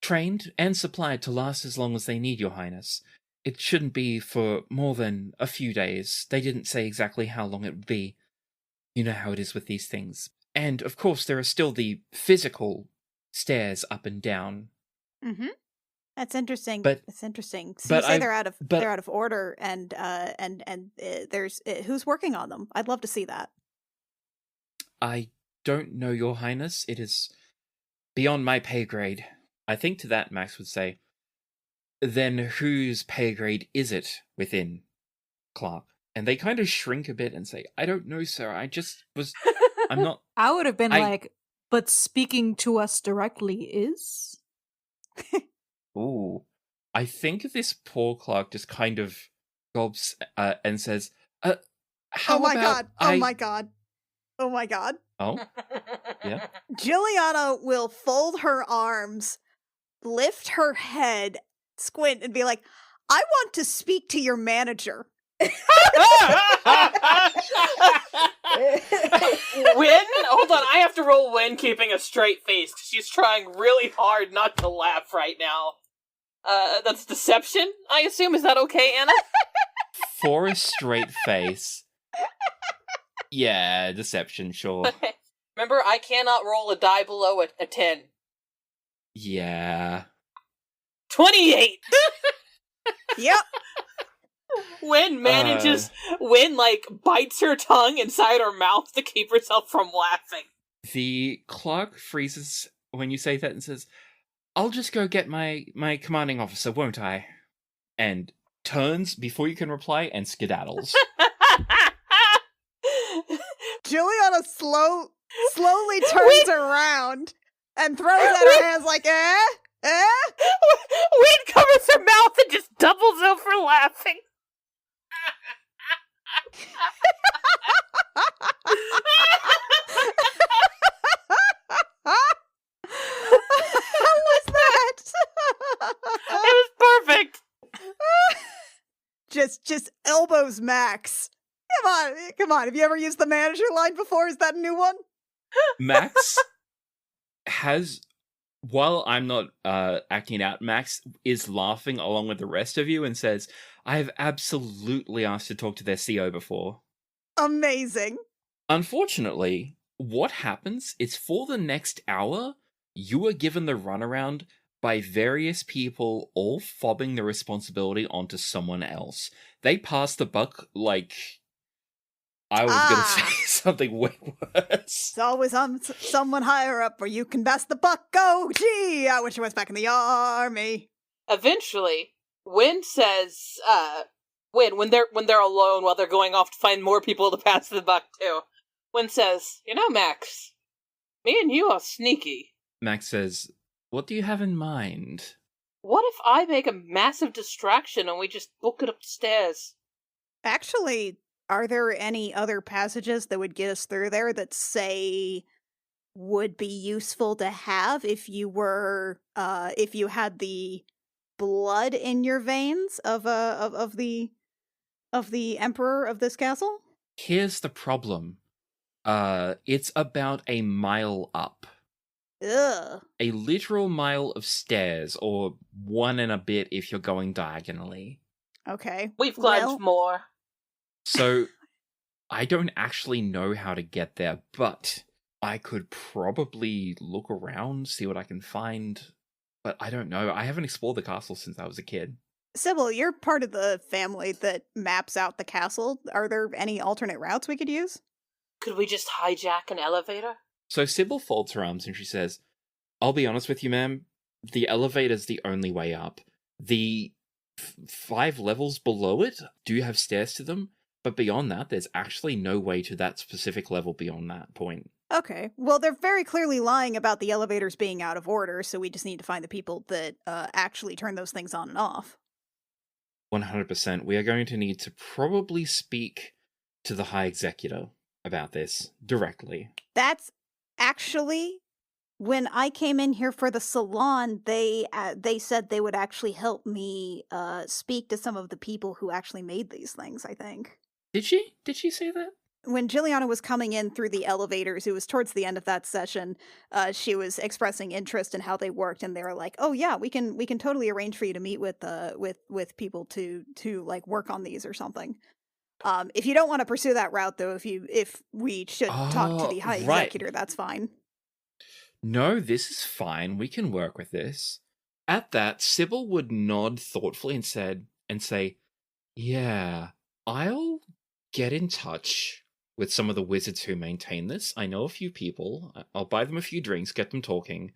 trained and supplied to last as long as they need, your highness. It shouldn't be for more than a few days. They didn't say exactly how long it would be. You know how it is with these things. And, of course, there are still the physical stairs up and down. Mm-hmm. That's interesting. But it's interesting. So you say they're out of order, and there's who's working on them? I'd love to see that. I don't know, your highness. It is beyond my pay grade. I think to that Max would say, then whose pay grade is it within Clark? And they kind of shrink a bit and say, I don't know, sir. I'm not. I would have been I- like, but speaking to us directly is? Ooh. I think this poor Clark just kind of gulps and says, how Oh my about god. I... Oh my god. Oh my god. Oh, yeah. Juliana will fold her arms, lift her head, squint, and be like, I want to speak to your manager. Win? Hold on, I have to roll Win keeping a straight face, because she's trying really hard not to laugh right now. That's deception, I assume? Is that okay, Anna? For a straight face. Yeah, deception, sure. Remember, I cannot roll a die below a 10. Yeah. 28! Yep. Win manages, Win, bites her tongue inside her mouth to keep herself from laughing. The Clark freezes when you say that and says, I'll just go get my commanding officer, won't I? And turns before you can reply and skedaddles. Juliana slowly turns around and throws out her hands like, eh? Win covers her mouth and just doubles over laughing. How was that? It was perfect. Just elbows max. Come on. Have you ever used the manager line before? Is that a new one? Max has, while I'm not acting out, Max is laughing along with the rest of you and says, I have absolutely asked to talk to their CEO before. Amazing. Unfortunately, what happens is for the next hour, you are given the runaround by various people all fobbing the responsibility onto someone else. They pass the buck like... I was going to say something way worse. It's always someone higher up where you can pass the buck. Oh, gee, I wish I was back in the army. Eventually, Win says, when they're alone while they're going off to find more people to pass the buck to, Win says, Max, me and you are sneaky. Max says, what do you have in mind? What if I make a massive distraction and we just book it upstairs? Actually, are there any other passages that would get us through there that say would be useful to have if you were if you had the blood in your veins of the emperor of this castle? Here's the problem. It's about a mile up. Ugh. A literal mile of stairs, or one and a bit if you're going diagonally. Okay. We've climbed more. So, I don't actually know how to get there, but I could probably look around, see what I can find. But I don't know. I haven't explored the castle since I was a kid. Sybil, you're part of the family that maps out the castle. Are there any alternate routes we could use? Could we just hijack an elevator? So Sybil folds her arms and she says, I'll be honest with you, ma'am. The elevator's the only way up. The 5 levels below it do have stairs to them, but beyond that, there's actually no way to that specific level beyond that point. Okay. Well, they're very clearly lying about the elevators being out of order, so we just need to find the people that actually turn those things on and off. 100%. We are going to need to probably speak to the High Executor about this directly. That's actually, when I came in here for the salon, they said they would actually help me speak to some of the people who actually made these things, I think. Did she? Did she say that? When Juliana was coming in through the elevators, it was towards the end of that session, she was expressing interest in how they worked, and they were like, "Oh yeah, we can totally arrange for you to meet with people to like work on these or something." If you don't want to pursue that route, though, if we should talk to the High Executor, that's fine. No, this is fine. We can work with this. At that, Sybil would nod thoughtfully and say, "Yeah, I'll get in touch with some of the wizards who maintain this. I know a few people. I'll buy them a few drinks, get them talking,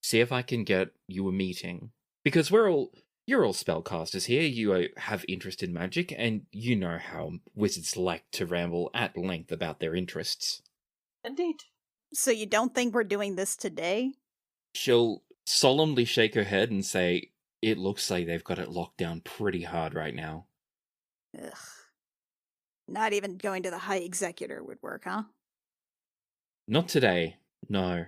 see if I can get you a meeting. Because we're all... You're all spellcasters here, you have interest in magic, and you know how wizards like to ramble at length about their interests. Indeed. So you don't think we're doing this today? She'll solemnly shake her head and say, it looks like they've got it locked down pretty hard right now. Ugh. Not even going to the High Executor would work, huh? Not today, no.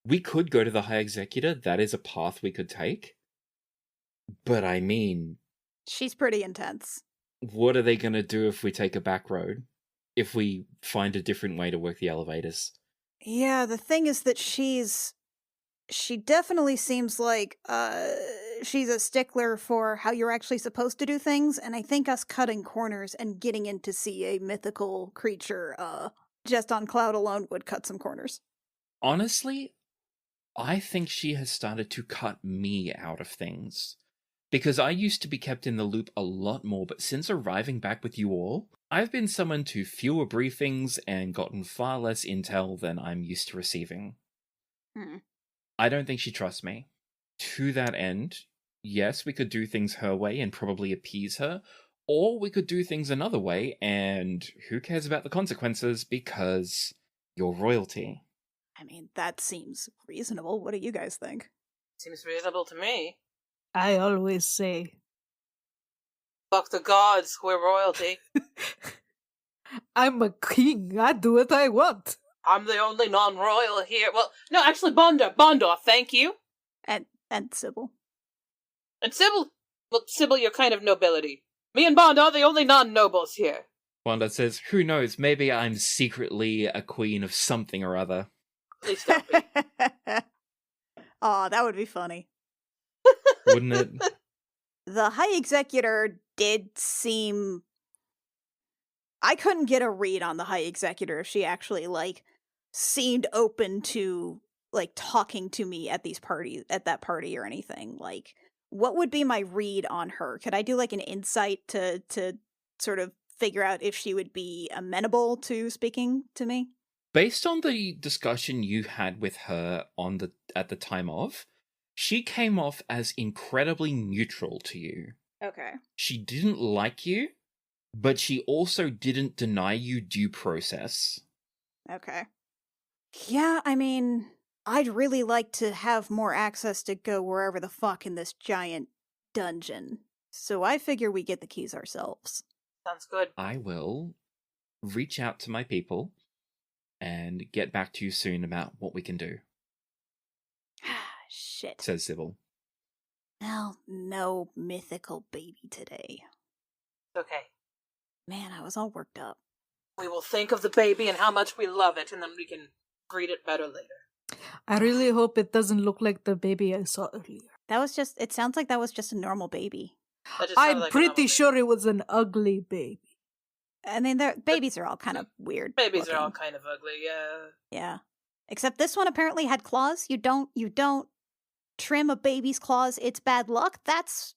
We could go to the High Executor, that is a path we could take. But I mean... She's pretty intense. What are they going to do if we take a back road? If we find a different way to work the elevators? Yeah, the thing is that she definitely seems like, she's a stickler for how you're actually supposed to do things, and I think us cutting corners and getting in to see a mythical creature, just on cloud alone would cut some corners. Honestly, I think she has started to cut me out of things. Because I used to be kept in the loop a lot more, but since arriving back with you all, I've been summoned to fewer briefings and gotten far less intel than I'm used to receiving. I don't think she trusts me. To that end, yes, we could do things her way and probably appease her, or we could do things another way, and who cares about the consequences because you're royalty. I mean, that seems reasonable. What do you guys think? Seems reasonable to me. I always say, Fuck the gods, we're royalty. I'm a king, I do what I want. I'm the only non-royal here. Well, no, actually, Bondor, thank you. And Sybil. And Sybil. Well, Sybil, you're kind of nobility. Me and Bond are the only non-nobles here. Wanda says, who knows, maybe I'm secretly a queen of something or other. Please don't be. Aw, that would be funny. Wouldn't it? The High Executor did seem... I couldn't get a read on the High Executor if she actually, seemed open to, talking to me at that party or anything. What would be my read on her? Could I do, an insight to sort of figure out if she would be amenable to speaking to me? Based on the discussion you had with her at the time of, she came off as incredibly neutral to you. Okay. She didn't like you, but she also didn't deny you due process. Okay. Yeah, I mean, I'd really like to have more access to go wherever the fuck in this giant dungeon. So I figure we get the keys ourselves. Sounds good. I will reach out to my people and get back to you soon about what we can do. Shit. Says Sybil. Well, no mythical baby today. Okay. Man, I was all worked up. We will think of the baby and how much we love it, and then we can greet it better later. I really hope it doesn't look like the baby I saw earlier. It sounds like that was just a normal baby. I'm pretty sure it was an ugly baby. I mean, babies are all kind of weird. Babies looking. are all kind of ugly, yeah. Yeah. Except this one apparently had claws. You don't trim a baby's claws. It's bad luck. That's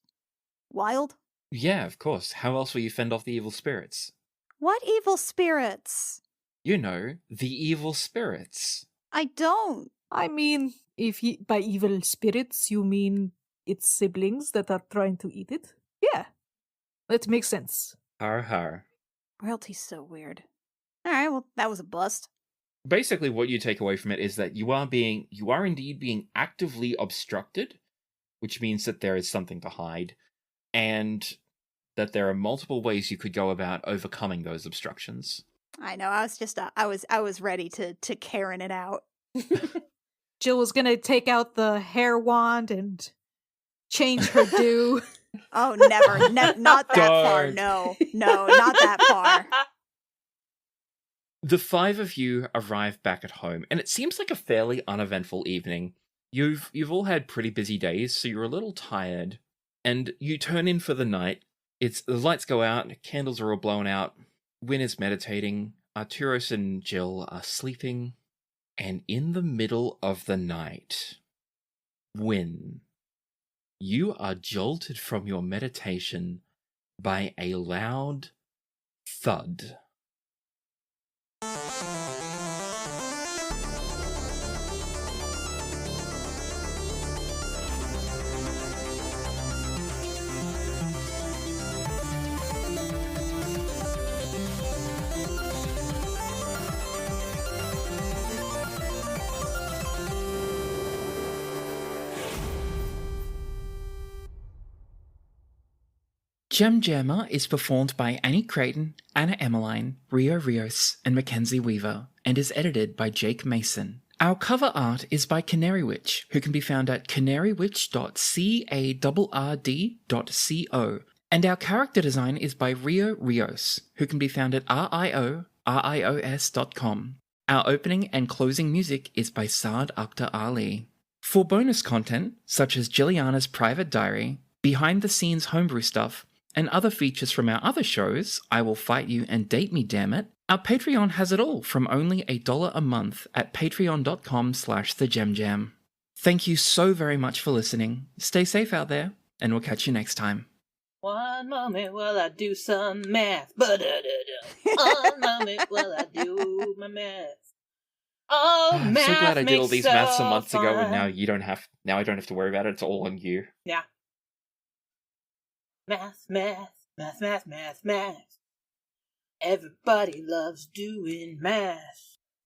wild. Yeah, of course. How else will you fend off the evil spirits? What evil spirits? You know, the evil spirits. I don't. I mean, by evil spirits you mean its siblings that are trying to eat it? Yeah, that makes sense. Har har. Royalty's so weird. Alright, well, that was a bust. Basically, what you take away from it is that you are indeed being actively obstructed, which means that there is something to hide, and that there are multiple ways you could go about overcoming those obstructions. I know, I was ready to Karen it out. Jill was gonna take out the hair wand and change her do. Oh, never. Not that far. No, not that far. The five of you arrive back at home, and it seems like a fairly uneventful evening. You've all had pretty busy days, so you're a little tired, and you turn in for the night. The lights go out, candles are all blown out, Wynn is meditating, Arturos and Jill are sleeping, and in the middle of the night, Wynn, you are jolted from your meditation by a loud thud. Jemjammer is performed by Annie Creighton, Anna Emmeline, Rio Rios, and Mackenzie Weaver, and is edited by Jake Mason. Our cover art is by Canary Witch, who can be found at canarywitch.carrd.co, and our character design is by Rio Rios, who can be found at rios.com. Our opening and closing music is by Saad Akhtar Ali. For bonus content, such as Jilliana's private diary, behind-the-scenes homebrew stuff, and other features from our other shows, I Will Fight You and Date Me Dammit, our Patreon has it all from only $1 a month at patreon.com/thejemjam. Thank you so very much for listening. Stay safe out there, and we'll catch you next time. One moment while I do some math. One moment while I do my math. Oh, I'm math so glad I did all these makes maths a so month ago, and fun. now I don't have to worry about it. It's all on you. Yeah. Math. Everybody loves doing math.